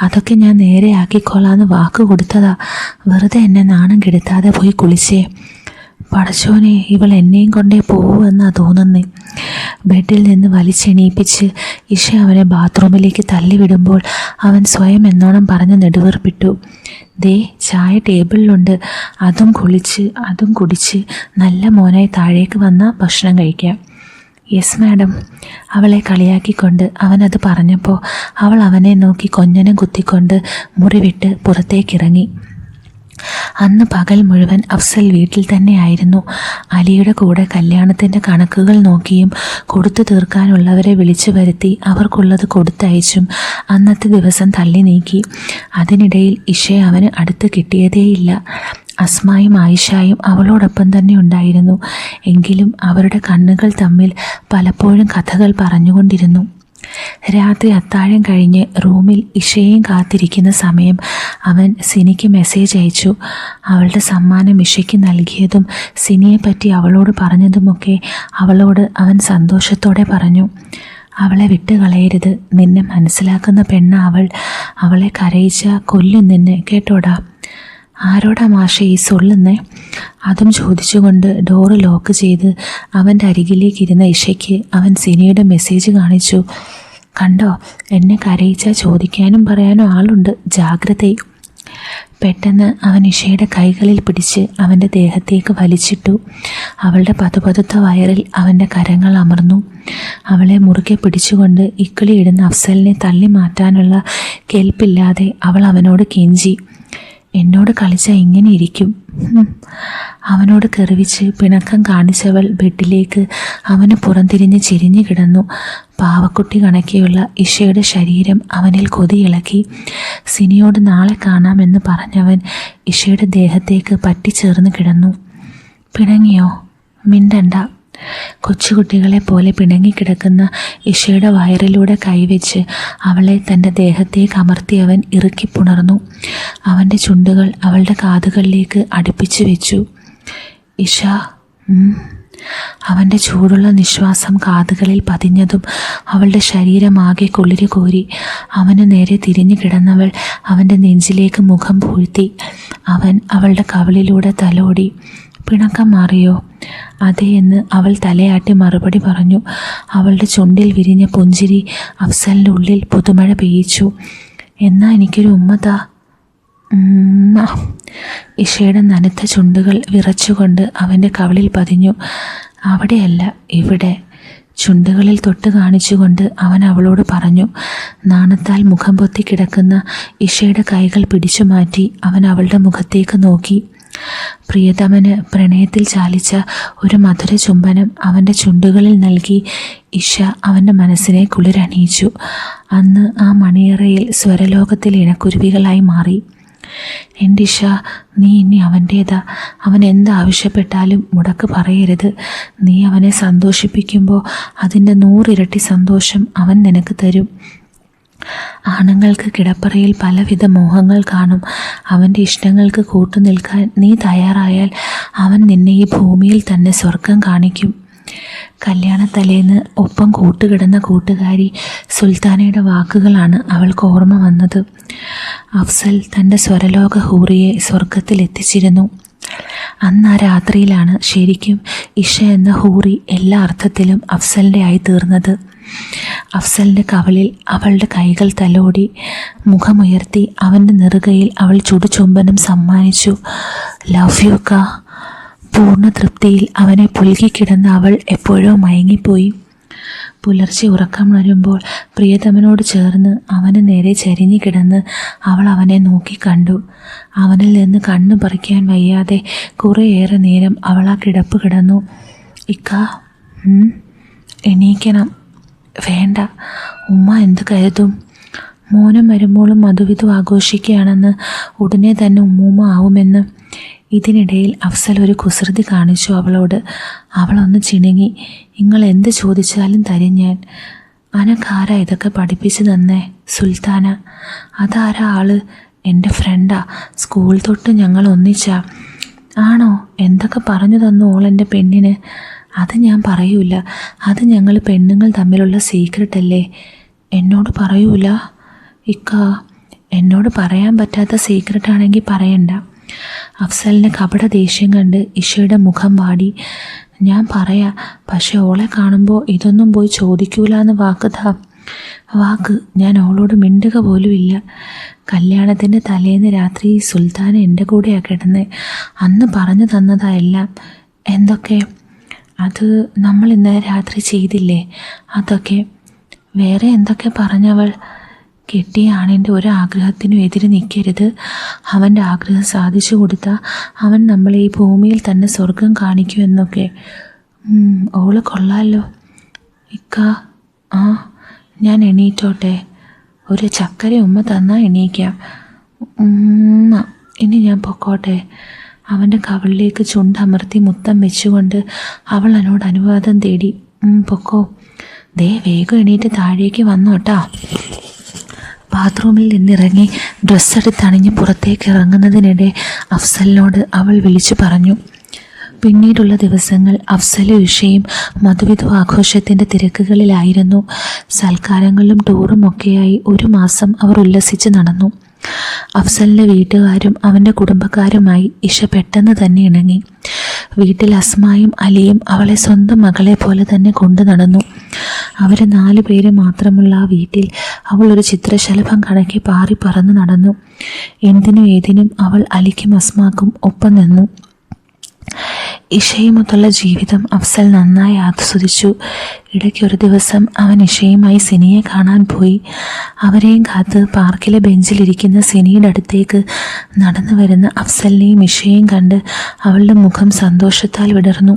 അതൊക്കെ ഞാൻ നേരെ ആക്കിക്കോളാന്ന് വാക്ക് കൊടുത്തതാ. വെറുതെ എന്നെ നാണം കെടുത്താതെ പോയി കുളിച്ചേ. പടച്ചോനെ, ഇവൾ എന്നെയും കൊണ്ടേ പോവുമെന്നാ തോന്നുന്നേ. ബെഡിൽ നിന്ന് വലിച്ചെണീപ്പിച്ച് ഇഷ അവനെ ബാത്റൂമിലേക്ക് തള്ളിവിടുമ്പോൾ അവൻ സ്വയം എന്നോണം പറഞ്ഞ് നെടുവേർപ്പിട്ടു. ദേ, ചായ ടേബിളിലുണ്ട്, അതും കുടിച്ച് നല്ല മോനായി താഴേക്ക് വന്നാൽ ഭക്ഷണം കഴിക്കാം. Yes madam. അവളെ കളിയാക്കിക്കൊണ്ട് അവനത് പറഞ്ഞപ്പോൾ അവൾ അവനെ നോക്കി കൊഞ്ഞനം കുത്തിക്കൊണ്ട് മുറി വിട്ട് പുറത്തേക്കിറങ്ങി. അന്ന് പകൽ മുഴുവൻ അഫ്സൽ വീട്ടിൽ തന്നെയായിരുന്നു. അലിയുടെ കൂടെ കല്യാണത്തിൻ്റെ കണക്കുകൾ നോക്കിയും കൊടുത്തു തീർക്കാനുള്ളവരെ വിളിച്ചു വരുത്തി അവർക്കുള്ളത് കൊടുത്തയച്ചും അന്നത്തെ ദിവസം തള്ളി നീക്കി. അതിനിടയിൽ ഇഷയെ അവന് അടുത്ത് കിട്ടിയതേയില്ല. അസ്മായും ആയിഷായും അവളോടൊപ്പം തന്നെ ഉണ്ടായിരുന്നു. എങ്കിലും അവരുടെ കണ്ണുകൾ തമ്മിൽ പലപ്പോഴും കഥകൾ പറഞ്ഞുകൊണ്ടിരുന്നു. രാത്രി അത്താഴം കഴിഞ്ഞ് റൂമിൽ ഇഷയെയും കാത്തിരിക്കുന്ന സമയം അവൻ സിനിക്ക് മെസ്സേജ് അയച്ചു. അവളുടെ സമ്മാനം ഇഷയ്ക്ക് നൽകിയതും സിനിയെപ്പറ്റി അവളോട് പറഞ്ഞതുമൊക്കെ അവളോട് അവൻ സന്തോഷത്തോടെ പറഞ്ഞു. അവളെ വിട്ടുകളയരുത്, നിന്നെ മനസ്സിലാക്കുന്ന പെണ്ണ അവളെ കരയിച്ച കൊല്ലും നിന്നെ, കേട്ടോടാ. ആരോടാ മാഷ ഈ സൊള്ളുന്നേ? അതും ചോദിച്ചുകൊണ്ട് ഡോറ് ലോക്ക് ചെയ്ത് അവൻ്റെ അരികിലേക്ക് ഇരുന്ന ഇഷയ്ക്ക് അവൻ സിനിയുടെ മെസ്സേജ് കാണിച്ചു. കണ്ടോ, എന്നെ കരയിച്ചാൽ ചോദിക്കാനും പറയാനും ആളുണ്ട്, ജാഗ്രതയും. പെട്ടെന്ന് അവൻ ഇഷയുടെ കൈകളിൽ പിടിച്ച് അവൻ്റെ ദേഹത്തേക്ക് വലിച്ചിട്ടു. അവളുടെ പതുപതുത്ത വയറിൽ അവൻ്റെ കരങ്ങൾ അമർന്നു. അവളെ മുറുകെ പിടിച്ചുകൊണ്ട് ഇക്കിളിയിടുന്ന അഫ്സലിനെ തള്ളി മാറ്റാനുള്ള കെൽപ്പില്ലാതെ അവൾ അവനോട് കെഞ്ചി. എന്നോട് കളിച്ചാൽ ഇങ്ങനെ ഇരിക്കും. അവനോട് കെറിവിച്ച് പിണക്കം കാണിച്ചവൾ ബെഡിലേക്ക് അവന് പുറംതിരിഞ്ഞ് ചിരിഞ്ഞു കിടന്നു. പാവക്കുട്ടി കണക്കെയുള്ള ഇഷയുടെ ശരീരം അവനിൽ കൊതിയിളക്കി. സിനിയോട് നാളെ കാണാമെന്ന് പറഞ്ഞവൻ ഇഷയുടെ ദേഹത്തേക്ക് പറ്റിച്ചേർന്ന് കിടന്നു. പിണങ്ങിയോ? മിണ്ടണ്ട. കൊച്ചുകുട്ടികളെ പോലെ പിണങ്ങിക്കിടക്കുന്ന ഇഷയുടെ വയറിലൂടെ കൈവച്ച് അവളെ തൻ്റെ ദേഹത്തേക്ക് അമർത്തി അവൻ ഇറുക്കിപ്പുണർന്നു. അവൻ്റെ ചുണ്ടുകൾ അവളുടെ കാതുകളിലേക്ക് അടുപ്പിച്ചു വെച്ചു. ഇഷ. അവൻ്റെ ചൂടുള്ള നിശ്വാസം കാതുകളിൽ പതിഞ്ഞതും അവളുടെ ശരീരമാകെ കുളിര് കോരി. അവന് നേരെ തിരിഞ്ഞു കിടന്നവൾ അവൻ്റെ നെഞ്ചിലേക്ക് മുഖം പൂഴ്ത്തി. അവൻ അവളുടെ കവിളിലൂടെ തലോടി. പിണക്കം മാറിയോ? അതെ എന്ന് അവൾ തലയാട്ടി മറുപടി പറഞ്ഞു. അവളുടെ ചുണ്ടിൽ വിരിഞ്ഞ പുഞ്ചിരി അഫ്സലിൻ്റെ ഉള്ളിൽ പുതുമഴ പെയ്യിച്ചു. എന്നാ എനിക്കൊരു ഉമ്മതാ. ഇഷയുടെ നനുത്ത ചുണ്ടുകൾ വിറച്ചുകൊണ്ട് അവൻ്റെ കവിളിൽ പതിഞ്ഞു. അവിടെയല്ല, ഇവിടെ. ചുണ്ടുകളിൽ തൊട്ട് കാണിച്ചുകൊണ്ട് അവൻ അവളോട് പറഞ്ഞു. നാണത്താൽ മുഖം പൊത്തി കിടക്കുന്ന ഇഷയുടെ കൈകൾ പിടിച്ചു മാറ്റി അവൻ അവളുടെ മുഖത്തേക്ക് നോക്കി. പ്രിയതമന് പ്രണയത്തിൽ ചാലിച്ച ഒരു മധുര ചുംബനം അവൻ്റെ ചുണ്ടുകളിൽ നൽകി ഇഷ അവൻ്റെ മനസ്സിനെ കുളിരണിയിച്ചു. അന്ന് ആ മണിയറയിൽ സ്വരലോകത്തിൽ ഇണക്കുരുവികളായി മാറി. എൻ്റെ ഇഷ, നീ ഇനി അവൻ്റേതാ. അവൻ എന്താവശ്യപ്പെട്ടാലും മുടക്ക് പറയരുത്. നീ അവനെ സന്തോഷിപ്പിക്കുമ്പോൾ അതിൻ്റെ 100 ഇരട്ടി സന്തോഷം അവൻ നിനക്ക് തരും. ആണുങ്ങൾക്ക് കിടപ്പറയിൽ പലവിധ മോഹങ്ങൾ കാണും. അവൻ്റെ ഇഷ്ടങ്ങൾക്ക് കൂട്ടുനിൽക്കാൻ നീ തയ്യാറായാൽ അവൻ നിന്നെ ഈ ഭൂമിയിൽ തന്നെ സ്വർഗം കാണിക്കും. കല്യാണത്തലേന്ന് ഒപ്പം കൂട്ടുകിടന്ന കൂട്ടുകാരി സുൽത്താനയുടെ വാക്കുകളാണ് അവൾക്ക് ഓർമ്മ വന്നത്. അഫ്സൽ തൻ്റെ സ്വരലോക ഹൂറിയെ സ്വർഗത്തിലെത്തിച്ചിരുന്നു. അന്ന് ആ രാത്രിയിലാണ് ശരിക്കും ഇഷ എന്ന ഹൂറി എല്ലാ അർത്ഥത്തിലും അഫ്സലിൻ്റെ ആയി തീർന്നത്. അഫ്സലിൻ്റെ കവളിൽ അവളുടെ കൈകൾ തലോടി മുഖമുയർത്തി അവൻ്റെ നെറുകയിൽ അവൾ ചുടുചുംബനം സമ്മാനിച്ചു. ലവ് യു കാ. പൂർണ്ണ തൃപ്തിയിൽ അവനെ പുൽകിക്കിടന്ന അവൾ എപ്പോഴോ മയങ്ങിപ്പോയി. പുലർച്ചെ ഉറക്കമുണരുമ്പോൾ പ്രിയതമനോട് ചേർന്ന് അവന് നേരെ ചരിഞ്ഞു കിടന്ന് അവൾ അവനെ നോക്കിക്കണ്ടു. അവനിൽ നിന്ന് കണ്ണു പറിക്കാൻ വയ്യാതെ കുറേയേറെ നേരം അവൾ ആ കിടപ്പ് കിടന്നു. ഇക്ക, എണീക്കണം. വേണ്ട, ഉമ്മ എന്ത് കരുതും? മോനും മരുമോളും മധുവിധു ആഘോഷിക്കുകയാണെന്ന്, ഉടനെ തന്നെ ഉമ്മൂമ്മ ആവുമെന്ന്. ഇതിനിടയിൽ അഫ്സൽ ഒരു കുസൃതി കാണിച്ചു അവളോട്. അവളൊന്ന് ചിണുങ്ങി. നിങ്ങൾ എന്ത് ചോദിച്ചാലും തരും ഞാൻ. അനക്കാരാ ഇതൊക്കെ പഠിപ്പിച്ചു തന്നേ? സുൽത്താന. അതാരാ ആള്? എൻ്റെ ഫ്രണ്ടാ. സ്കൂൾ തൊട്ട് ഞങ്ങൾ ഒന്നിച്ചാ. ആണോ? എന്തൊക്കെ പറഞ്ഞു തന്നു ഓളെൻ്റെ പെണ്ണിന്? അത് ഞാൻ പറയൂല. അത് ഞങ്ങൾ പെണ്ണുങ്ങൾ തമ്മിലുള്ള സീക്രട്ട് അല്ലേ. എന്നോട് പറയൂല? ഇക്ക, എന്നോട് പറയാൻ പറ്റാത്ത സീക്രട്ടാണെങ്കിൽ പറയണ്ട. അഫ്സലിന് കപട ദേഷ്യം കണ്ട് ഇഷയുടെ മുഖം വാടി. ഞാൻ പറയാം, പക്ഷെ ഓളെ കാണുമ്പോൾ ഇതൊന്നും പോയി ചോദിക്കൂലെന്ന് വാക്ക് ഞാൻ അവളോട് മിണ്ടുക പോലുമില്ല. കല്യാണത്തിൻ്റെ തലേന്ന് രാത്രി സുൽത്താൻ എൻ്റെ കൂടെയാണ് കിടന്നത്. അന്ന് പറഞ്ഞു തന്നതാ എല്ലാം. എന്തൊക്കെ? അത് നമ്മൾ ഇന്നലെ രാത്രി ചെയ്തില്ലേ, അതൊക്കെ. വേറെ എന്തൊക്കെ പറഞ്ഞവൾ? കെട്ടിയ ആണിൻ്റെ ഒരു ആഗ്രഹത്തിനും എതിര് നിൽക്കരുത്. അവൻ്റെ ആഗ്രഹം സാധിച്ചു കൊടുത്താൽ അവൻ നമ്മളെ ഈ ഭൂമിയിൽ തന്നെ സ്വർഗം കാണിക്കുമെന്നൊക്കെ. ഓള് കൊള്ളാമല്ലോ. ഇക്ക, ഞാൻ എണീറ്റോട്ടെ? ഒരു ചക്കര ഉമ്മ തന്നാൽ എണീക്കാം. ഇനി ഞാൻ പൊക്കോട്ടെ? അവൻ്റെ കവളിലേക്ക് ചുണ്ടമർത്തി മുത്തം വെച്ചുകൊണ്ട് അവൾ എന്നോട് അനുവാദം തേടി. പൊക്കോ. ദേ വേഗം എണീറ്റ് താഴേക്ക് വന്നോട്ടാ. ബാത്റൂമിൽ നിന്നിറങ്ങി ഡ്രസ്സെടുത്തണിഞ്ഞ് പുറത്തേക്ക് ഇറങ്ങുന്നതിനിടെ അഫ്സലിനോട് അവൾ വിളിച്ചു പറഞ്ഞു. പിന്നീടുള്ള ദിവസങ്ങൾ അഫ്സലും ഇഷയും മധുവിധു ആഘോഷത്തിൻ്റെ തിരക്കുകളിലായിരുന്നു. സൽക്കാരങ്ങളും ടൂറും ഒക്കെയായി 1 മാസം അവർ ഉല്ലസിച്ച് നടന്നു. അഫ്സലിൻ്റെ വീട്ടുകാരും അവൻ്റെ കുടുംബക്കാരുമായി ഇഷ പെട്ടെന്ന് തന്നെ ഇണങ്ങി. വീട്ടിൽ അസ്മായും അലിയും അവളെ സ്വന്തം മകളെ പോലെ തന്നെ കൊണ്ടു നടന്നു. അവർ 4 പേര് മാത്രമുള്ള ആ വീട്ടിൽ അവൾ ഒരു ചിത്രശലഭം കണക്കെ പാറി പറന്നു നടന്നു. എന്തിനും ഏതിനും അവൾ അലിക്കും അസ്മാക്കും ഒപ്പം നിന്നു. ഇഷയുമൊത്തുള്ള ജീവിതം അഫ്സൽ നന്നായി ആസ്വദിച്ചു. ഇടയ്ക്കൊരു ദിവസം അവൻ ഇഷയുമായി സിനിയെ കാണാൻ പോയി. അവരെയും കാത്ത് പാർക്കിലെ ബെഞ്ചിലിരിക്കുന്ന സിനിയുടെ അടുത്തേക്ക് നടന്നു വരുന്ന അഫ്സലിനെയും ഇഷയെയും കണ്ട് അവളുടെ മുഖം സന്തോഷത്താൽ വിടർന്നു.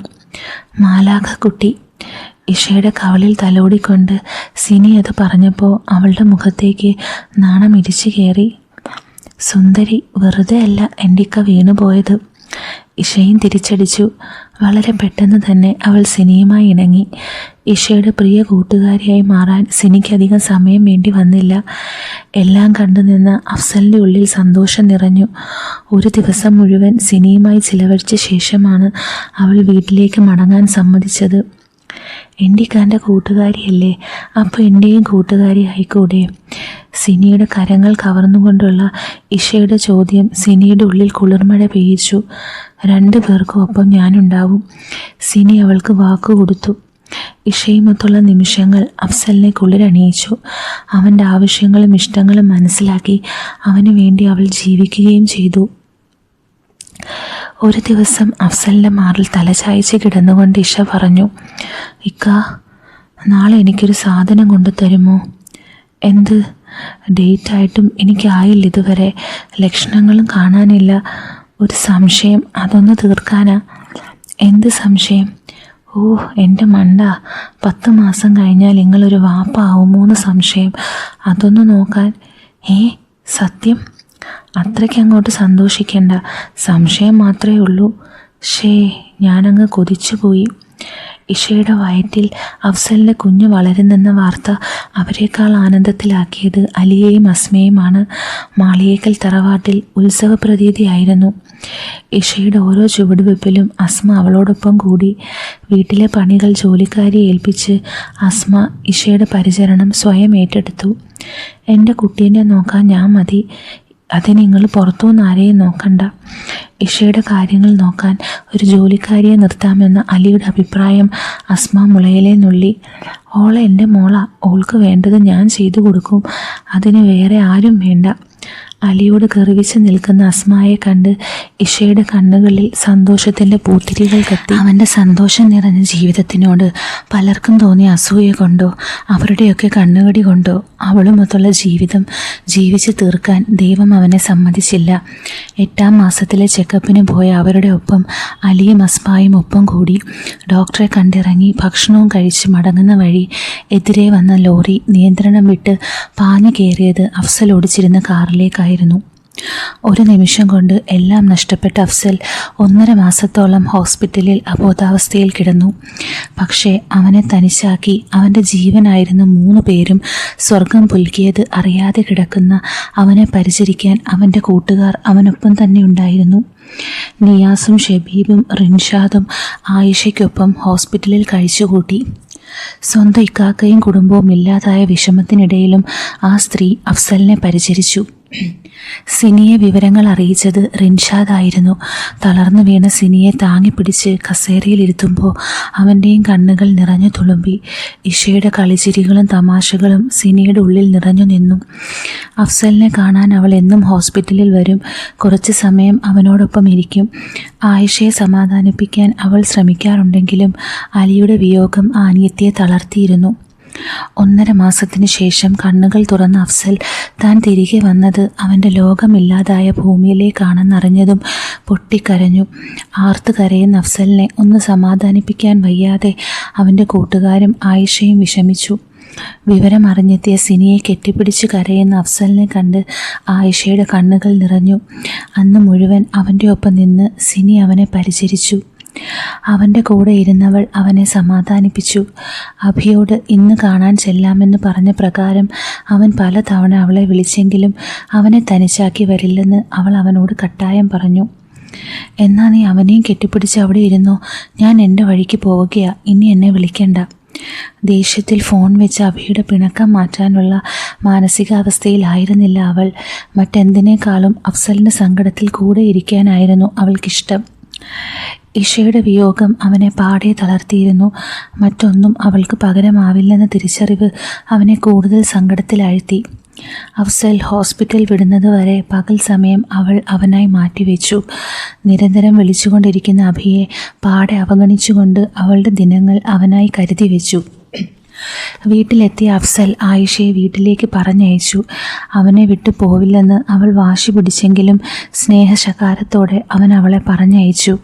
മാലാഖ കുട്ടി. ഇഷയുടെ കവളിൽ തലോടിക്കൊണ്ട് സിനി അത് പറഞ്ഞപ്പോൾ അവളുടെ മുഖത്തേക്ക് നാണം ഇടിച്ചു കയറി. സുന്ദരി, വെറുതെ അല്ല എൻ്റെ ഇക്ക വീണുപോയത്. ഇഷയും തിരിച്ചടിച്ചു. വളരെ പെട്ടെന്ന് തന്നെ അവൾ സിനിയുമായി ഇണങ്ങി. ഇഷയുടെ പ്രിയ കൂട്ടുകാരിയായി മാറാൻ സിനിക്കധികം സമയം വേണ്ടി വന്നില്ല. എല്ലാം കണ്ടുനിന്ന അഫ്സലിൻ്റെ ഉള്ളിൽ സന്തോഷം നിറഞ്ഞു. ഒരു ദിവസം മുഴുവൻ സിനിയുമായി ചിലവഴിച്ച ശേഷമാണ് അവൾ വീട്ടിലേക്ക് മടങ്ങാൻ സമ്മതിച്ചത്. എൻ്റെ ഇക്കാൻ്റെ കൂട്ടുകാരിയല്ലേ, അപ്പോൾ എൻ്റെയും കൂട്ടുകാരി ആയിക്കൂടെ? സിനിയുടെ കരങ്ങൾ കവർന്നുകൊണ്ടുള്ള ഇഷയുടെ ചോദ്യം സിനിയുടെ ഉള്ളിൽ കുളിർമഴ പെയ്യിച്ചു. 2 പേർക്കും ഒപ്പം ഞാനുണ്ടാവും. സിനി അവൾക്ക് വാക്കുകൊടുത്തു. ഇഷയുമൊത്തുള്ള നിമിഷങ്ങൾ അഫ്സലിനെ കുളിരണിയിച്ചു. അവൻ്റെ ആവശ്യങ്ങളും ഇഷ്ടങ്ങളും മനസ്സിലാക്കി അവന് വേണ്ടി അവൾ ജീവിക്കുകയും ചെയ്തു. ഒരു ദിവസം അഫ്സലിൻ്റെ മാറിൽ തലചായ്ച്ച് കിടന്നുകൊണ്ട് ഇഷ പറഞ്ഞു, ഇക്ക, നാളെ എനിക്കൊരു സാധനം കൊണ്ടു തരുമോ? എന്ത്? ഡേറ്റായിട്ടും എനിക്കായില്ല ഇതുവരെ. ലക്ഷണങ്ങളും കാണാനില്ല. ഒരു സംശയം, അതൊന്ന് തീർക്കാനാ. എന്ത് സംശയം? ഓ എൻ്റെ മണ്ട, 10 മാസം കഴിഞ്ഞാൽ നിങ്ങളൊരു വാപ്പ ആവുമോന്ന് സംശയം. അതൊന്ന് നോക്കാൻ. സത്യം? അത്രയ്ക്ക് അങ്ങോട്ട് സന്തോഷിക്കേണ്ട, സംശയം മാത്രമേ ഉള്ളൂ. ഞാനങ്ങ് കൊതിച്ചുപോയി. ഇഷയുടെ വയറ്റിൽ അഫ്സലിൻ്റെ കുഞ്ഞ് വളരുന്നെന്ന വാർത്ത അവരെക്കാൾ ആനന്ദത്തിലാക്കിയത് അലിയെയും അസ്മയുമാണ്. മാളിയേക്കൽ തറവാട്ടിൽ ഉത്സവ പ്രതീതിയായിരുന്നു. ഇഷയുടെ ഓരോ ചുവടുവെപ്പിലും അസ്മ അവളോടൊപ്പം കൂടി. വീട്ടിലെ പണികൾ ജോലിക്കാരിയെ ഏൽപ്പിച്ച് അസ്മ ഇഷയുടെ പരിചരണം സ്വയം ഏറ്റെടുത്തു. എൻ്റെ കുട്ടീനെ നോക്കാൻ ഞാൻ മതി, അത് നിങ്ങൾ പുറത്തുനിന്ന് ആരെയും നോക്കണ്ട. ഇഷയുടെ കാര്യങ്ങൾ നോക്കാൻ ഒരു ജോലിക്കാരിയെ നിർത്താമെന്ന അലിയുടെ അഭിപ്രായം അസ്മ മുളയിലെ നുള്ളി. ഓളെ എൻ്റെ മോള, ഓൾക്ക് വേണ്ടത് ഞാൻ ചെയ്തു കൊടുക്കും, അതിന് വേറെ ആരും വേണ്ട. അലിയോട് ഗർവിച്ച് നിൽക്കുന്ന അസ്മയെ കണ്ട് ഇഷയുടെ കണ്ണുകളിൽ സന്തോഷത്തിൻ്റെ പൂത്തിരികൾ കത്തി. അവൻ്റെ സന്തോഷം നിറഞ്ഞ ജീവിതത്തിനോട് പലർക്കും തോന്നിയ അസൂയ കൊണ്ടോ അവരുടെയൊക്കെ കണ്ണുകടി കൊണ്ടോ അവളുമൊത്തുള്ള ജീവിതം ജീവിച്ച് തീർക്കാൻ ദൈവം അവനെ സമ്മതിച്ചില്ല. 8ാം മാസത്തിലെ ചെക്കപ്പിന് പോയ അവരുടെ ഒപ്പം അലിയും അസ്മയും ഒപ്പം കൂടി. ഡോക്ടറെ കണ്ടിറങ്ങി ഭക്ഷണവും കഴിച്ച് മടങ്ങുന്ന വഴി എതിരെ വന്ന ലോറി നിയന്ത്രണം വിട്ട് പാഞ്ഞു കയറിയത് അഫ്സൽ ഓടിച്ചിരുന്ന കാറിലേക്കായിരുന്നു. ഒരു നിമിഷം കൊണ്ട് എല്ലാം നഷ്ടപ്പെട്ട അഫ്സൽ 1.5 മാസത്തോളം ഹോസ്പിറ്റലിൽ അബോധാവസ്ഥയിൽ കിടന്നു. പക്ഷേ അവനെ തനിച്ചാക്കി അവൻ്റെ ജീവനായിരുന്ന 3 പേരും സ്വർഗം പുൽകിയത് അറിയാതെ കിടക്കുന്ന അവനെ പരിചരിക്കാൻ അവൻ്റെ കൂട്ടുകാർ അവനൊപ്പം തന്നെ ഉണ്ടായിരുന്നു. നിയാസും ഷബീബും റിൻഷാദും ആയിഷയ്ക്കൊപ്പം ഹോസ്പിറ്റലിൽ കഴിച്ചുകൂട്ടി. സ്വന്തം ഇക്കാക്കയും കുടുംബവും ഇല്ലാതായ വിഷമത്തിനിടയിലും ആ സ്ത്രീ അഫ്സലിനെ പരിചരിച്ചു. സിനിയെ വിവരങ്ങൾ അറിയിച്ചത് റിൻഷാദായിരുന്നു. തളർന്നു വീണ സിനിയെ താങ്ങിപ്പിടിച്ച് കസേരയിലിരുത്തുമ്പോൾ അവൻ്റെയും കണ്ണുകൾ നിറഞ്ഞു തുളുമ്പി. ഇഷയുടെ കളിച്ചിരികളും തമാശകളും സിനിയുടെ ഉള്ളിൽ നിറഞ്ഞു നിന്നു. അഫ്സലിനെ കാണാൻ അവൾ എന്നും ഹോസ്പിറ്റലിൽ വരും, കുറച്ച് സമയം അവനോടൊപ്പം ഇരിക്കും. ആയിഷയെ സമാധാനിപ്പിക്കാൻ അവൾ ശ്രമിക്കാറുണ്ടെങ്കിലും അലിയുടെ വിയോഗം ആ അനിയത്തിയെ തളർത്തിയിരുന്നു. 1.5 മാസത്തിന് ശേഷം കണ്ണുകൾ തുറന്ന അഫ്സൽ താൻ തിരികെ വന്നത് അവൻ്റെ ലോകമില്ലാതായ ഭൂമിയിലേക്കാണെന്നറിഞ്ഞതും പൊട്ടിക്കരഞ്ഞു. ആർത്തു കരയുന്ന അഫ്സലിനെ ഒന്ന് സമാധാനിപ്പിക്കാൻ വയ്യാതെ അവൻ്റെ കൂട്ടുകാരും ആയിഷയും വിഷമിച്ചു. വിവരം അറിഞ്ഞെത്തിയ സിനിയെ കെട്ടിപ്പിടിച്ച് കരയുന്ന അഫ്സലിനെ കണ്ട് ആയിഷയുടെ കണ്ണുകൾ നിറഞ്ഞു. അന്ന് മുഴുവൻ അവൻ്റെ ഒപ്പം നിന്ന് സിനി അവനെ പരിചരിച്ചു. അവൻ്റെ കൂടെ ഇരുന്നവൾ അവനെ സമാധാനിപ്പിച്ചു. അഭിയോട് ഇന്ന് കാണാൻ ചെല്ലാമെന്ന് പറഞ്ഞ പ്രകാരം അവൻ പലതവണ അവളെ വിളിച്ചെങ്കിലും അവനെ തനിച്ചാക്കി വരില്ലെന്ന് അവൾ അവനോട് കട്ടായം പറഞ്ഞു. എന്നാ നീ അവനെയും കെട്ടിപ്പിടിച്ച് അവിടെ ഇരുന്നോ, ഞാൻ എൻ്റെ വഴിക്ക് പോവുകയാ, ഇനി എന്നെ വിളിക്കണ്ട. ദേഷ്യത്തിൽ ഫോൺ വെച്ച് അഭിയുടെ പിണക്കം മാറ്റാനുള്ള മാനസികാവസ്ഥയിലായിരുന്നില്ല അവൾ. മറ്റെന്തിനേക്കാളും അഫ്സലിൻ്റെ സങ്കടത്തിൽ കൂടെ ഇരിക്കാനായിരുന്നു അവൾക്കിഷ്ടം. ഇഷയുടെ വിയോഗം അവനെ പാടെ തളർത്തിയിരുന്നു. മറ്റൊന്നും അവൾക്ക് പകരമാവില്ലെന്ന തിരിച്ചറിവ് അവനെ കൂടുതൽ സങ്കടത്തിലാഴ്ത്തി. അഫ്സൽ ഹോസ്പിറ്റൽ വിടുന്നത് വരെ പകൽ സമയം അവൾ അവനായി മാറ്റിവെച്ചു. നിരന്തരം വിളിച്ചുകൊണ്ടിരിക്കുന്ന അഭിയെ പാടെ അവഗണിച്ചുകൊണ്ട് അവളുടെ ദിനങ്ങൾ അവനായി കരുതി വെച്ചു. വീട്ടിലെത്തിയ അഫ്സൽ ആയിഷയെ വീട്ടിലേക്ക് പറഞ്ഞയച്ചു. അവനെ വിട്ടു പോവില്ലെന്ന് അവൾ വാശി പിടിച്ചെങ്കിലും സ്നേഹശകാരത്തോടെ അവൻ അവളെ പറഞ്ഞയച്ചു.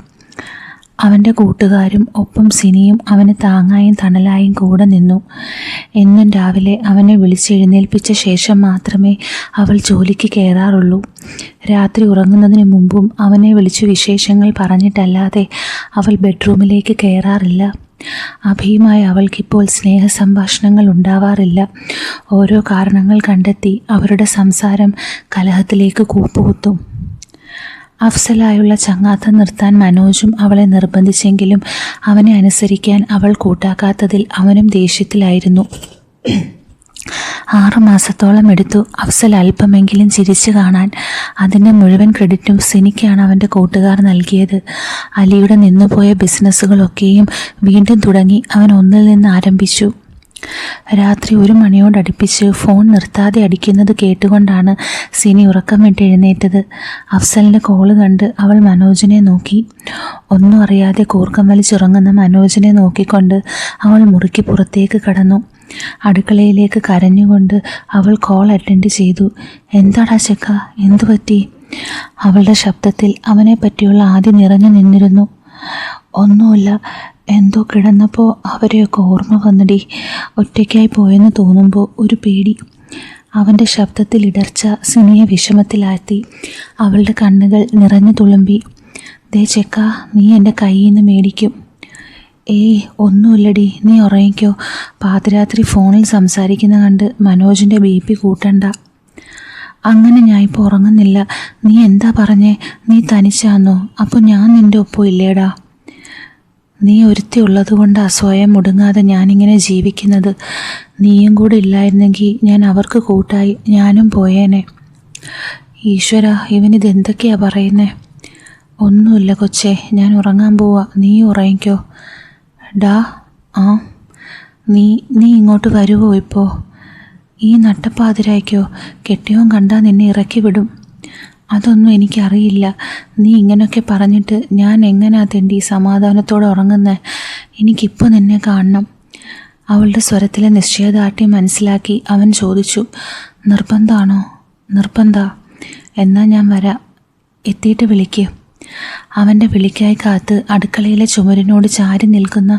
അവൻ്റെ കൂട്ടുകാരും ഒപ്പം സിനിയും അവന് താങ്ങായും തണലായും കൂടെ നിന്നു. എന്നും രാവിലെ അവനെ വിളിച്ചെഴുന്നേൽപ്പിച്ച ശേഷം മാത്രമേ അവൾ ജോലിക്ക് കയറാറുള്ളൂ. രാത്രി ഉറങ്ങുന്നതിന് മുമ്പും അവനെ വിളിച്ചു വിശേഷങ്ങൾ പറഞ്ഞിട്ടല്ലാതെ അവൾ ബെഡ്റൂമിലേക്ക് കയറാറില്ല. അഭിയുമായി അവൾക്കിപ്പോൾ സ്നേഹസംഭാഷണങ്ങൾ ഉണ്ടാവാറില്ല. ഓരോ കാരണങ്ങൾ കണ്ടെത്തി അവരുടെ സംസാരം കലഹത്തിലേക്ക് കൂപ്പുകുത്തും. അഫ്സലായുള്ള ചങ്ങാത്തം നിർത്താൻ മനോജും അവളെ നിർബന്ധിച്ചെങ്കിലും അവനെ അനുസരിക്കാൻ അവൾ കൂട്ടാക്കാത്തതിൽ അവനും ദേഷ്യത്തിലായിരുന്നു. 6 മാസത്തോളം എടുത്തു അഫ്സൽ അല്പമെങ്കിലും ചിരിച്ചു കാണാൻ. അതിൻ്റെ മുഴുവൻ ക്രെഡിറ്റും സിനിക്കാണ് അവൻ്റെ കൂട്ടുകാർ നൽകിയത്. അലിയുടെ നിന്നുപോയ ബിസിനസ്സുകളൊക്കെയും വീണ്ടും തുടങ്ങി അവൻ ഒന്നിൽ നിന്ന് ആരംഭിച്ചു. രാത്രി 1 മണിയോടടുപ്പിച്ച് ഫോൺ നിർത്താതെ അടിക്കുന്നത് കേട്ടുകൊണ്ടാണ് സിനി ഉറക്കം വിട്ട് എഴുന്നേറ്റത്. അഫ്സലിൻ്റെ കോള് കണ്ട് അവൾ മനോജിനെ നോക്കി. ഒന്നും അറിയാതെ കൂർക്കം വലിച്ചുറങ്ങുന്ന മനോജിനെ നോക്കിക്കൊണ്ട് അവൾ മുറിക്ക് പുറത്തേക്ക് കടന്നു. അടുക്കളയിലേക്ക് കരഞ്ഞുകൊണ്ട് അവൾ കോൾ അറ്റൻഡ് ചെയ്തു. എന്താടാ ചെക്ക, എന്തു പറ്റി? അവളുടെ ശബ്ദത്തിൽ അവനെ പറ്റിയുള്ള ആദ്യം നിറഞ്ഞു നിന്നിരുന്നു. ഒന്നുമില്ല, എന്തോ കിടന്നപ്പോൾ അവരെയൊക്കെ ഓർമ്മ വന്നടി. ഒറ്റയ്ക്കായി പോയെന്ന് തോന്നുമ്പോൾ ഒരു പേടി. അവൻ്റെ ശബ്ദത്തിൽ ഇടർച്ച സിനിയെ വിഷമത്തിലാഴ്ത്തി. അവളുടെ കണ്ണുകൾ നിറഞ്ഞു തുളുമ്പി. ദേ ചെക്ക, നീ എൻ്റെ കയ്യിൽ നിന്ന് മേടിക്കും. ഏയ് ഒന്നുമില്ലടി, നീ ഉറങ്ങിക്കോ. പാതിരാത്രി ഫോണിൽ സംസാരിക്കുന്ന കണ്ട് മനോജിൻ്റെ BP കൂട്ടണ്ട. അങ്ങനെ ഞാൻ ഇപ്പോൾ ഉറങ്ങുന്നില്ല. നീ എന്താ പറഞ്ഞേ? നീ തനിച്ചാന്നോ? അപ്പോൾ ഞാൻ നിൻ്റെ ഒപ്പം ഇല്ലേടാ. നീ ഒരുത്തി ഉള്ളത് കൊണ്ടാണ് സ്വയം മുടങ്ങാതെ ഞാനിങ്ങനെ ജീവിക്കുന്നത്. നീയും കൂടെ ഇല്ലായിരുന്നെങ്കിൽ ഞാൻ അവർക്ക് കൂട്ടായി ഞാനും പോയേനെ. ഈശ്വര, ഇവനിതെന്തൊക്കെയാ പറയുന്നേ? ഒന്നുമില്ല കൊച്ചേ, ഞാൻ ഉറങ്ങാൻ പോവാ. നീ ഉറങ്ങിക്കോ. ഡാ, നീ ഇങ്ങോട്ട് വരുവോ ഇപ്പോൾ? ഈ നട്ടപ്പാതിരായ്ക്കോ? കെട്ടിയോൻ കണ്ടാൽ നിന്നെ ഇറക്കി വിടും. അതൊന്നും എനിക്കറിയില്ല. നീ ഇങ്ങനെയൊക്കെ പറഞ്ഞിട്ട് ഞാൻ എങ്ങനെയാ തെണ്ടി സമാധാനത്തോടെ ഉറങ്ങുന്നത്? എനിക്കിപ്പോൾ നിന്നെ കാണണം. അവളുടെ സ്വരത്തിലെ നിശ്ചയദാർഢ്യം മനസ്സിലാക്കി അവൻ ചോദിച്ചു, നിർബന്ധമാണോ? നിർബന്ധ. എന്നാൽ ഞാൻ വരാം. എത്തിയിട്ട് വിളിക്ക്. അവൻ്റെ വിളിക്കായി കാത്ത് അടുക്കളയിലെ ചുമരിനോട് ചാരി നിൽക്കുന്ന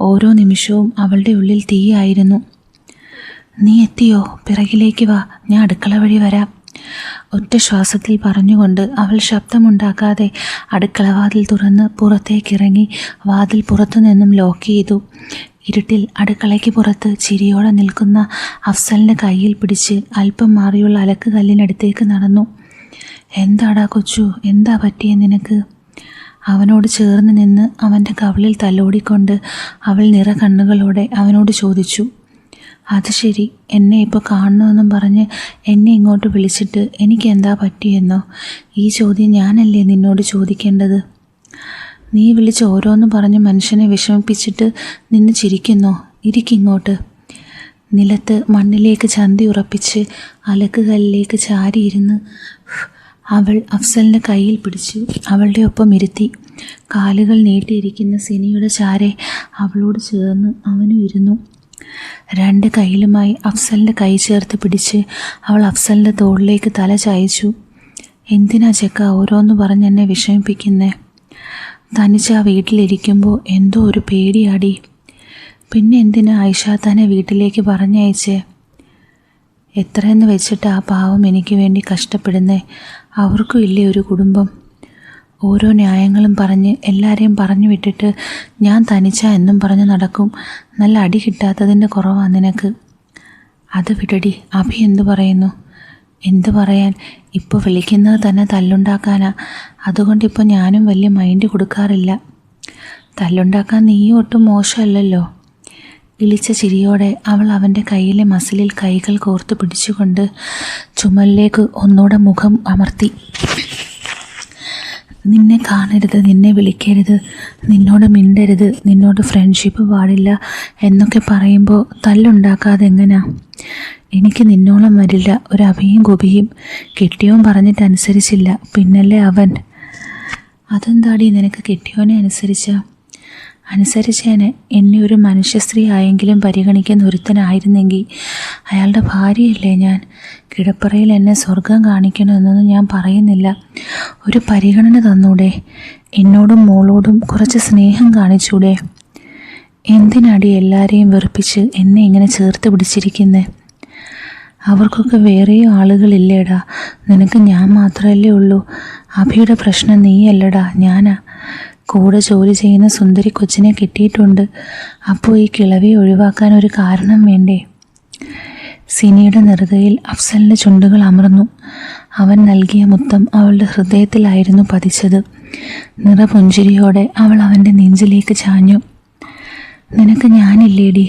ഓരോ നിമിഷവും അവളുടെ ഉള്ളിൽ തീയായിരുന്നു. നീ എത്തിയോ? പിറകിലേക്ക് വാ, ഞാൻ അടുക്കള വഴി വരാം. ഒറ്റ ശ്വാസത്തിൽ പറഞ്ഞുകൊണ്ട് അവൾ ശബ്ദമുണ്ടാക്കാതെ അടുക്കളവാതിൽ തുറന്ന് പുറത്തേക്കിറങ്ങി വാതിൽ പുറത്തു നിന്നും ലോക്ക് ചെയ്തു. ഇരുട്ടിൽ അടുക്കളയ്ക്ക് പുറത്ത് ചിരിയോടെ നിൽക്കുന്ന അഫ്സലിൻ്റെ കയ്യിൽ പിടിച്ച് അല്പം മാറിയുള്ള അലക്ക് കല്ലിനടുത്തേക്ക് നടന്നു. എന്താടാ കൊച്ചു, എന്താ പറ്റിയ നിനക്ക്? അവനോട് ചേർന്ന് നിന്ന് അവൻ്റെ കവിളിൽ തലോടിക്കൊണ്ട് അവൾ നിറ കണ്ണുകളോടെ അവനോട് ചോദിച്ചു. അത് ശരി, എന്നെ ഇപ്പോൾ കാണണമെന്നും പറഞ്ഞ് എന്നെ ഇങ്ങോട്ട് വിളിച്ചിട്ട് എനിക്ക് എന്താ പറ്റിയെന്നോ? ഈ ചോദ്യം ഞാനല്ലേ നിന്നോട് ചോദിക്കേണ്ടത്? നീ വിളിച്ച് ഓരോന്ന് പറഞ്ഞ് മനുഷ്യനെ വിഷമിപ്പിച്ചിട്ട് നിന്ന് ചിരിക്കുന്നോ? ഇരിക്കിങ്ങോട്ട്. നിലത്ത് മണ്ണിലേക്ക് ചന്തി ഉറപ്പിച്ച് അലക്കുകല്ലിലേക്ക് ചാരിയിരുന്ന് അവൾ അഫ്സലിൻ്റെ കയ്യിൽ പിടിച്ചു അവളുടെ ഒപ്പം ഇരുത്തി. കാലുകൾ നീട്ടിയിരിക്കുന്ന സിനിയുടെ ചാരെ അവളോട് ചേർന്ന് അവനും ഇരുന്നു. രണ്ട് കൈയിലുമായി അഫ്സലിൻ്റെ കൈ ചേർത്ത് പിടിച്ച് അവൾ അഫ്സലിൻ്റെ തോളിലേക്ക് തല ചായച്ചു. എന്തിനാ ചെക്ക ഓരോന്ന് പറഞ്ഞ് എന്നെ വിഷമിപ്പിക്കുന്നേ? തനിച്ച് ആ വീട്ടിലിരിക്കുമ്പോൾ എന്തോ ഒരു പേടിയാടി. പിന്നെ എന്തിനാ ഐഷാത്താനെ വീട്ടിലേക്ക് പറഞ്ഞയച്ചേ? എത്രയെന്ന് വെച്ചിട്ട് ആ പാവം എനിക്ക് വേണ്ടി കഷ്ടപ്പെടുന്നേ? അവർക്കും ഇല്ലേ ഒരു കുടുംബം? ഓരോ ന്യായങ്ങളും പറഞ്ഞ് എല്ലാവരെയും പറഞ്ഞു വിട്ടിട്ട് ഞാൻ തനിച്ചാ എന്നും പറഞ്ഞ് നടക്കും. നല്ല അടി കിട്ടാത്തതിൻ്റെ കുറവാണ് നിനക്ക്. അത് വിടടി. അഭി എന്തു പറയുന്നു? എന്തു പറയാൻ? ഇപ്പോൾ വിളിക്കുന്നത് തന്നെ തല്ലുണ്ടാക്കാനാ. അതുകൊണ്ടിപ്പോൾ ഞാനും വലിയ മൈൻഡ് കൊടുക്കാറില്ല. തല്ലുണ്ടാക്കാൻ നീയും ഒട്ടും മോശമല്ലല്ലോ. ഇളിച്ച ചിരിയോടെ അവൾ അവൻ്റെ കയ്യിലെ മസിലിൽ കൈകൾ കോർത്ത് പിടിച്ചുകൊണ്ട് ചുമലിലേക്ക് ഒന്നൂടെ മുഖം അമർത്തി. നിന്നെ കാണരുത്, നിന്നെ വിളിക്കരുത്, നിന്നോട് മിണ്ടരുത്, നിന്നോട് ഫ്രണ്ട്ഷിപ്പ് പാടില്ല എന്നൊക്കെ പറയുമ്പോൾ തല്ലുണ്ടാക്കാതെ എങ്ങനെയാ? എനിക്ക് നിന്നോളം വരില്ല ഒരു അഭിയും ഗുബിയും. കെട്ടിയോൻ പറഞ്ഞിട്ടനുസരിച്ചില്ല, പിന്നല്ലേ അവൻ. അതെന്താടി നിനക്ക് കെട്ടിയോനെ അനുസരിച്ചേനെ. എന്നെ ഒരു മനുഷ്യ സ്ത്രീ ആയെങ്കിലും പരിഗണിക്കുന്ന ഒരുത്തനായിരുന്നെങ്കിൽ അയാളുടെ ഭാര്യയല്ലേ ഞാൻ. കിടപ്പറയിൽ എന്നെ സ്വർഗം കാണിക്കണമെന്നൊന്നും ഞാൻ പറയുന്നില്ല. ഒരു പരിഗണന തന്നൂടെ? എന്നോടും മോളോടും കുറച്ച് സ്നേഹം കാണിച്ചൂടെ? എന്തിനാടി എല്ലാവരെയും വെറുപ്പിച്ച് എന്നെ ഇങ്ങനെ ചേർത്ത് പിടിച്ചിരിക്കുന്നേ? അവർക്കൊക്കെ വേറെയും ആളുകളില്ലേടാ. നിനക്ക് ഞാൻ മാത്രമല്ലേ ഉള്ളൂ. അഭിയുടെ പ്രശ്നം നീയല്ലടാ, ഞാനാ. കൂടെ ജോലി ചെയ്യുന്ന സുന്ദരി കൊച്ചിനെ കിട്ടിയിട്ടുണ്ട്. അപ്പോൾ ഈ കിളവിയെ ഒഴിവാക്കാൻ ഒരു കാരണം വേണ്ടേ? സിനിയുടെ നെറുകയിൽ അഫ്സലിൻ്റെ ചുണ്ടുകൾ അമർന്നു. അവൻ നൽകിയ മുത്തം അവളുടെ ഹൃദയത്തിലായിരുന്നു പതിച്ചത്. നിറപുഞ്ചിരിയോടെ അവൾ അവൻ്റെ നെഞ്ചിലേക്ക് ചാഞ്ഞു. നിനക്ക് ഞാനില്ലേടി?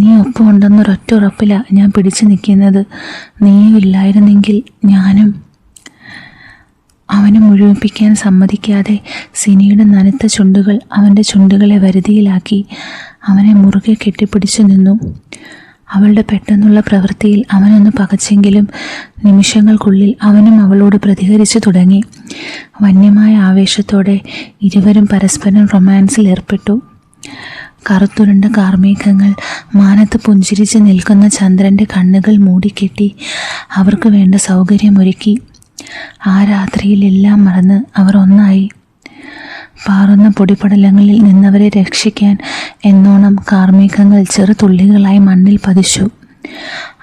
നീ ഒപ്പം ഉണ്ടെന്നൊരൊറ്റ ഉറപ്പിലാണ് ഞാൻ പിടിച്ചു നിൽക്കുന്നത്. നീയും ഇല്ലായിരുന്നെങ്കിൽ ഞാനും. അവനെ മുഴുമിപ്പിക്കാൻ സമ്മതിക്കാതെ സിനിയുടെ നനുത്ത ചുണ്ടുകൾ അവൻ്റെ ചുണ്ടുകളെ വരുതിയിലാക്കി അവനെ മുറുകെ കെട്ടിപ്പിടിച്ചു നിന്നു. അവളുടെ പെട്ടെന്നുള്ള പ്രവൃത്തിയിൽ അവനൊന്ന് പകച്ചെങ്കിലും നിമിഷങ്ങൾക്കുള്ളിൽ അവനും അവളോട് പ്രതികരിച്ചു തുടങ്ങി. വന്യമായ ആവേശത്തോടെ ഇരുവരും പരസ്പരം റൊമാൻസിൽ ഏർപ്പെട്ടു. കറുത്തുരുണ്ട കാർമേഘങ്ങൾ മാനത്ത് പുഞ്ചിരിച്ച് നിൽക്കുന്ന ചന്ദ്രൻ്റെ കണ്ണുകൾ മൂടിക്കെട്ടി അവർക്ക് വേണ്ട സൗകര്യമൊരുക്കി. ആ രാത്രിയിലെല്ലാം മറന്ന് അവർ ഒന്നായി. പാറുന്ന പൊടിപടലങ്ങളിൽ നിന്നവരെ രക്ഷിക്കാൻ എന്നോണം കാർമേഘങ്ങൾ ചെറുതുള്ളികളായി മണ്ണിൽ പതിച്ചു.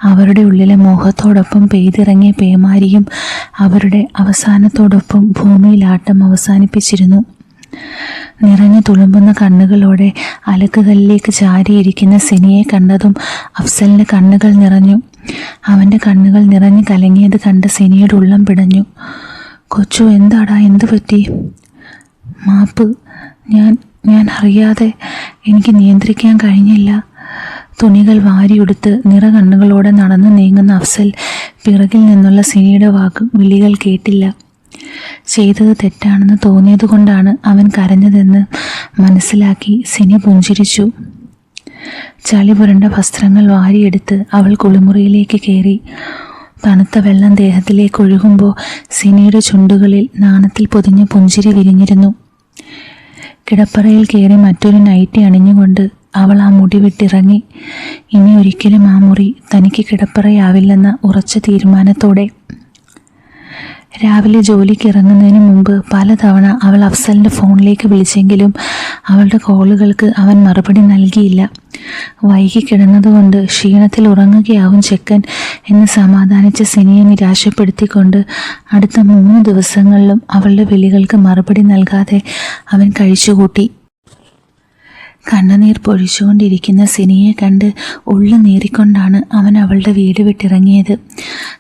അവരുടെ ഉള്ളിലെ മോഹത്തോടൊപ്പം പെയ്തിറങ്ങിയ പേമാരിയും അവരുടെ അവസാനത്തോടൊപ്പം ഭൂമിയിലാട്ടം അവസാനിപ്പിച്ചിരുന്നു. നിറഞ്ഞു തുളുമ്പുന്ന കണ്ണുകളോടെ അലക്കുകല്ലിലേക്ക് ചാരിയിരിക്കുന്ന സിനിയെ കണ്ടതും അഫ്സലിൻ്റെ കണ്ണുകൾ നിറഞ്ഞു. അവൻ്റെ കണ്ണുകൾ നിറഞ്ഞു കലങ്ങിയത് കണ്ട് സിനിയുടെ ഉള്ളം പിടഞ്ഞു. കൊച്ചു, എന്താടാ, എന്തു പറ്റി? മാപ്പ്, ഞാൻ അറിയാതെ, എനിക്ക് നിയന്ത്രിക്കാൻ കഴിഞ്ഞില്ല. തുണികൾ വാരിയെടുത്ത് നിറകണ്ണുകളോടെ നടന്നു നീങ്ങുന്ന അഫ്സൽ പിറകിൽ നിന്നുള്ള സിനിയുടെ വിളികൾ കേട്ടില്ല. ചെയ്തത് തെറ്റാണെന്ന് തോന്നിയതുകൊണ്ടാണ് അവൻ കരഞ്ഞതെന്ന് മനസ്സിലാക്കി സിനി പുഞ്ചിരിച്ചു. ചളി പുരണ്ട വസ്ത്രങ്ങൾ വാരിയെടുത്ത് അവൾ കുളിമുറിയിലേക്ക് കയറി. തണുത്ത വെള്ളം ദേഹത്തിലേക്ക് ഒഴുകുമ്പോൾ സിനിയുടെ ചുണ്ടുകളിൽ നാണത്തിൽ പൊതിഞ്ഞ പുഞ്ചിരി വിരിഞ്ഞിരുന്നു. കിടപ്പറയിൽ കയറി മറ്റൊരു നൈറ്റി അണിഞ്ഞുകൊണ്ട് അവൾ ആ മുടി വിട്ടിറങ്ങി. ഇനി ഒരിക്കലും ആ മുറി തനിക്ക് കിടപ്പറയാവില്ലെന്ന ഉറച്ച തീരുമാനത്തോടെ. രാവിലെ ജോലിക്ക് ഇറങ്ങുന്നതിന് മുമ്പ് പലതവണ അവൾ അഫ്സലിൻ്റെ ഫോണിലേക്ക് വിളിച്ചെങ്കിലും അവളുടെ കോളുകൾക്ക് അവൻ മറുപടി നൽകിയില്ല. വൈകി കിടന്നതുകൊണ്ട് ക്ഷീണത്തിൽ ഉറങ്ങുകയാവും ചെക്കൻ എന്ന് സമാധാനിച്ച സിനിയെ നിരാശപ്പെടുത്തിക്കൊണ്ട് അടുത്ത 3 ദിവസങ്ങളിലും അവളുടെ വിളികൾക്ക് മറുപടി നൽകാതെ അവൻ കഴിച്ചുകൂട്ടി. കണ്ണുനീർ പൊഴിച്ചുകൊണ്ടിരിക്കുന്ന സിനിയെ കണ്ട് ഉള്ളു നീറിക്കൊണ്ടാണ് അവൻ അവളുടെ വീട് വിട്ടിറങ്ങിയത്.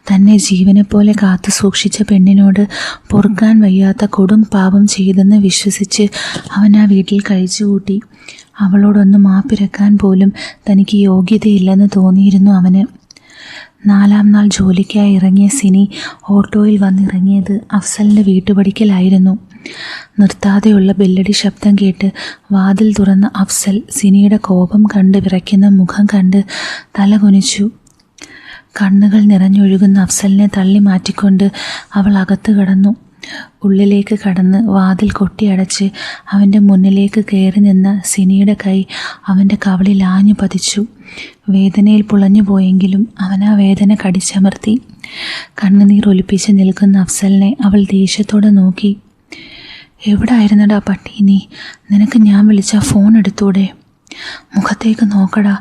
തന്നെ ജീവനെപ്പോലെ കാത്തു സൂക്ഷിച്ച പെണ്ണിനോട് പൊറുക്കാൻ വയ്യാത്ത കൊടും പാപം ചെയ്തെന്ന് വിശ്വസിച്ച് അവൻ ആ വീട്ടിൽ കഴിച്ചുകൂട്ടി. അവളോടൊന്ന് മാപ്പിരക്കാൻ പോലും തനിക്ക് യോഗ്യതയില്ലെന്ന് തോന്നിയിരുന്നു അവന്. 4-ാം നാൾ ജോലിക്കായി ഇറങ്ങിയ സിനി ഓട്ടോയിൽ വന്നിറങ്ങിയത് അഫ്സലിൻ്റെ വീട്ടുപടിക്കലായിരുന്നു. നിർത്താതെയുള്ള ബെല്ലടി ശബ്ദം കേട്ട് വാതിൽ തുറന്ന അഫ്സൽ സിനിയുടെ കോപം കണ്ട് വിറയ്ക്കുന്ന മുഖം കണ്ട് തല കുനിച്ചു. കണ്ണുകൾ നിറഞ്ഞൊഴുകുന്ന അഫ്സലിനെ തള്ളി മാറ്റിക്കൊണ്ട് അവൾ അകത്ത് കടന്നു. ഉള്ളിലേക്ക് കടന്ന് വാതിൽ കൊട്ടിയടച്ച് അവൻ്റെ മുന്നിലേക്ക് കയറി നിന്ന സിനിയുടെ കൈ അവൻ്റെ കവിളിൽ ആഞ്ഞു പതിച്ചു. വേദനയിൽ പുളഞ്ഞു പോയെങ്കിലും അവൻ ആ വേദന കടിച്ചമർത്തി. കണ്ണുനീർ ഒലിപ്പിച്ച് നിൽക്കുന്ന അഫ്സലിനെ അവൾ ദേഷ്യത്തോടെ നോക്കി. എവിടായിരുന്നടാ പട്ടി നീ? നിനക്ക് ഞാൻ വിളിച്ച ഫോൺ എടുത്തൂടെ? മുഖത്തേക്ക് നോക്കടാ.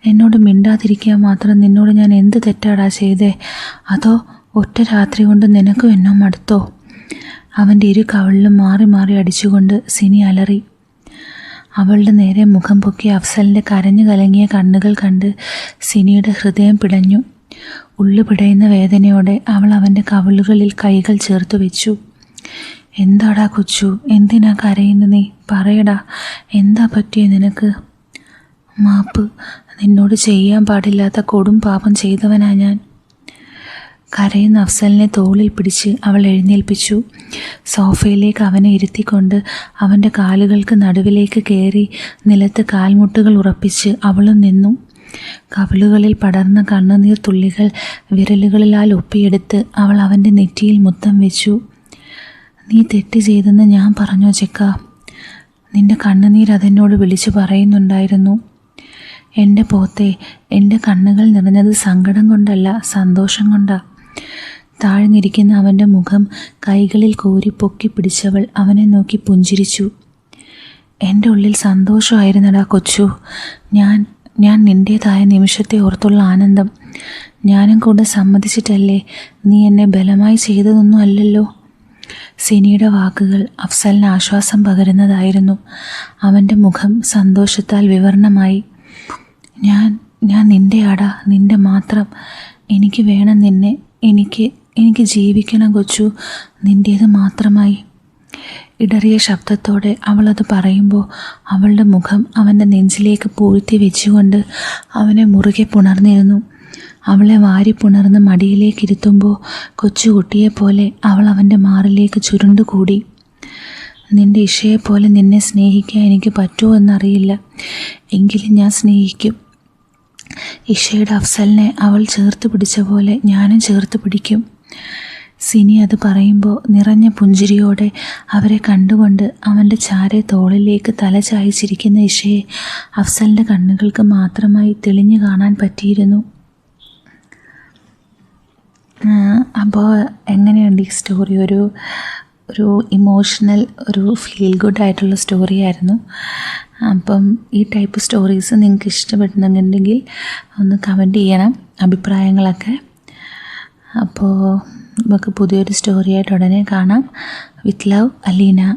എന്നോട് മിണ്ടാതിരിക്കാൻ മാത്രം നിന്നോട് ഞാൻ എന്ത് തെറ്റാടാ ചെയ്തേ? അതോ ഒറ്റ രാത്രി കൊണ്ട് നിനക്കും എന്നോ മടുത്തോ? അവൻ്റെ ഇരു കവിളിലും മാറി മാറി അടിച്ചുകൊണ്ട് സിനി അലറി. അവളുടെ നേരെ മുഖം പൊക്കി അഫ്സലിൻ്റെ കരഞ്ഞു കലങ്ങിയ കണ്ണുകൾ കണ്ട് സിനിയുടെ ഹൃദയം പിടഞ്ഞു. ഉള്ളു പിടയുന്ന വേദനയോടെ അവൾ അവൻ്റെ കവിളുകളിൽ കൈകൾ ചേർത്ത് വെച്ചു. എന്താടാ കൊച്ചു, എന്തിനാ കരയുന്നു നീ? പറയടാ, എന്താ പറ്റിയ നിനക്ക്? മാപ്പ്, നിന്നോട് ചെയ്യാൻ പാടില്ലാത്ത കൊടും പാപം ചെയ്തവനാ ഞാൻ. കരയുന്ന അഫ്സലിനെ തോളിൽ പിടിച്ച് അവൾ എഴുന്നേൽപ്പിച്ചു. സോഫയിലേക്ക് അവനെ ഇരുത്തിക്കൊണ്ട് അവൻ്റെ കാലുകൾക്ക് നടുവിലേക്ക് കയറി നിലത്ത് കാൽമുട്ടുകൾ ഉറപ്പിച്ച് അവളും നിന്നു. കവിളുകളിൽ പടർന്ന കണ്ണുനീർ തുള്ളികൾ വിരലുകളിലാൽ ഒപ്പിയെടുത്ത് അവൾ അവൻ്റെ നെറ്റിയിൽ മുത്തം വെച്ചു. നീ തെറ്റ് ചെയ്തെന്ന് ഞാൻ പറഞ്ഞോ ചെക്ക? നിന്റെ കണ്ണുനീർ അതെന്നോട് വിളിച്ചു പറയുന്നുണ്ടായിരുന്നു. എൻ്റെ പോത്തെ, എൻ്റെ കണ്ണുകൾ നിറഞ്ഞത് സങ്കടം കൊണ്ടല്ല, സന്തോഷം കൊണ്ടാ. താഴ്ന്നിരിക്കുന്ന അവൻ്റെ മുഖം കൈകളിൽ കോരി പൊക്കി പിടിച്ചവൾ അവനെ നോക്കി പുഞ്ചിരിച്ചു. എൻ്റെ ഉള്ളിൽ സന്തോഷമായിരുന്നടാ കൊച്ചു. ഞാൻ നിൻ്റേതായ നിമിഷത്തെ ഓർത്തുള്ള ആനന്ദം. ഞാനും കൂടെ സമ്മതിച്ചിട്ടല്ലേ, നീ എന്നെ ബലമായി ചെയ്തതൊന്നും അല്ലല്ലോ. സിനിയുടെ വാക്കുകൾ അഫ്സലിന് ആശ്വാസം പകരുന്നതായിരുന്നു. അവൻ്റെ മുഖം സന്തോഷത്താൽ വിവരണമായി. ഞാൻ നിൻ്റെ ആടാ, നിൻ്റെ മാത്രം. എനിക്ക് വേണം നിന്നെ. എനിക്ക് ജീവിക്കണം കൊച്ചു, നിൻ്റേത് മാത്രമായി. ഇടറിയ ശബ്ദത്തോടെ അവളത് പറയുമ്പോൾ അവളുടെ മുഖം അവൻ്റെ നെഞ്ചിലേക്ക് പൂഴ്ത്തി വെച്ചുകൊണ്ട് അവനെ മുറുകെ പുണർന്നിരുന്നു. അവളെ വാരി പുണർന്ന് മടിയിലേക്കിരുത്തുമ്പോൾ കൊച്ചുകുട്ടിയെപ്പോലെ അവൾ അവൻ്റെ മാറിലേക്ക് ചുരുണ്ടുകൂടി. നിൻ്റെ ഇഷയെപ്പോലെ നിന്നെ സ്നേഹിക്കാൻ എനിക്ക് പറ്റുമോ എന്നറിയില്ല, എങ്കിലും ഞാൻ സ്നേഹിക്കും. ഇഷയുടെ അഫ്സലിനെ അവൾ ചേർത്ത് പിടിച്ച പോലെ ഞാനും ചേർത്ത് പിടിക്കും. സിനി അത് പറയുമ്പോൾ നിറഞ്ഞ പുഞ്ചിരിയോടെ അവരെ കണ്ടുകൊണ്ട് അവൻ്റെ ചാരെ തോളിലേക്ക് തല ചായച്ചിരിക്കുന്ന ഇഷയെ അഫ്സലിൻ്റെ കണ്ണുകൾക്ക് മാത്രമായി തെളിഞ്ഞു കാണാൻ പറ്റിയിരുന്നു. അപ്പോൾ എങ്ങനെയുണ്ട് ഈ സ്റ്റോറി? ഒരു ഇമോഷണൽ, ഒരു ഫീൽ ഗുഡ് ആയിട്ടുള്ള സ്റ്റോറിയായിരുന്നു. അപ്പം ഈ ടൈപ്പ് സ്റ്റോറീസ് നിങ്ങൾക്ക് ഇഷ്ടപ്പെടുന്നുണ്ടെങ്കിൽ ഒന്ന് കമൻറ്റ് ചെയ്യണം. അഭിപ്രായങ്ങളൊക്കെ. അപ്പോൾ നമുക്ക് പുതിയൊരു സ്റ്റോറിയായിട്ട് ഉടനെ കാണാം. With love, Aleena.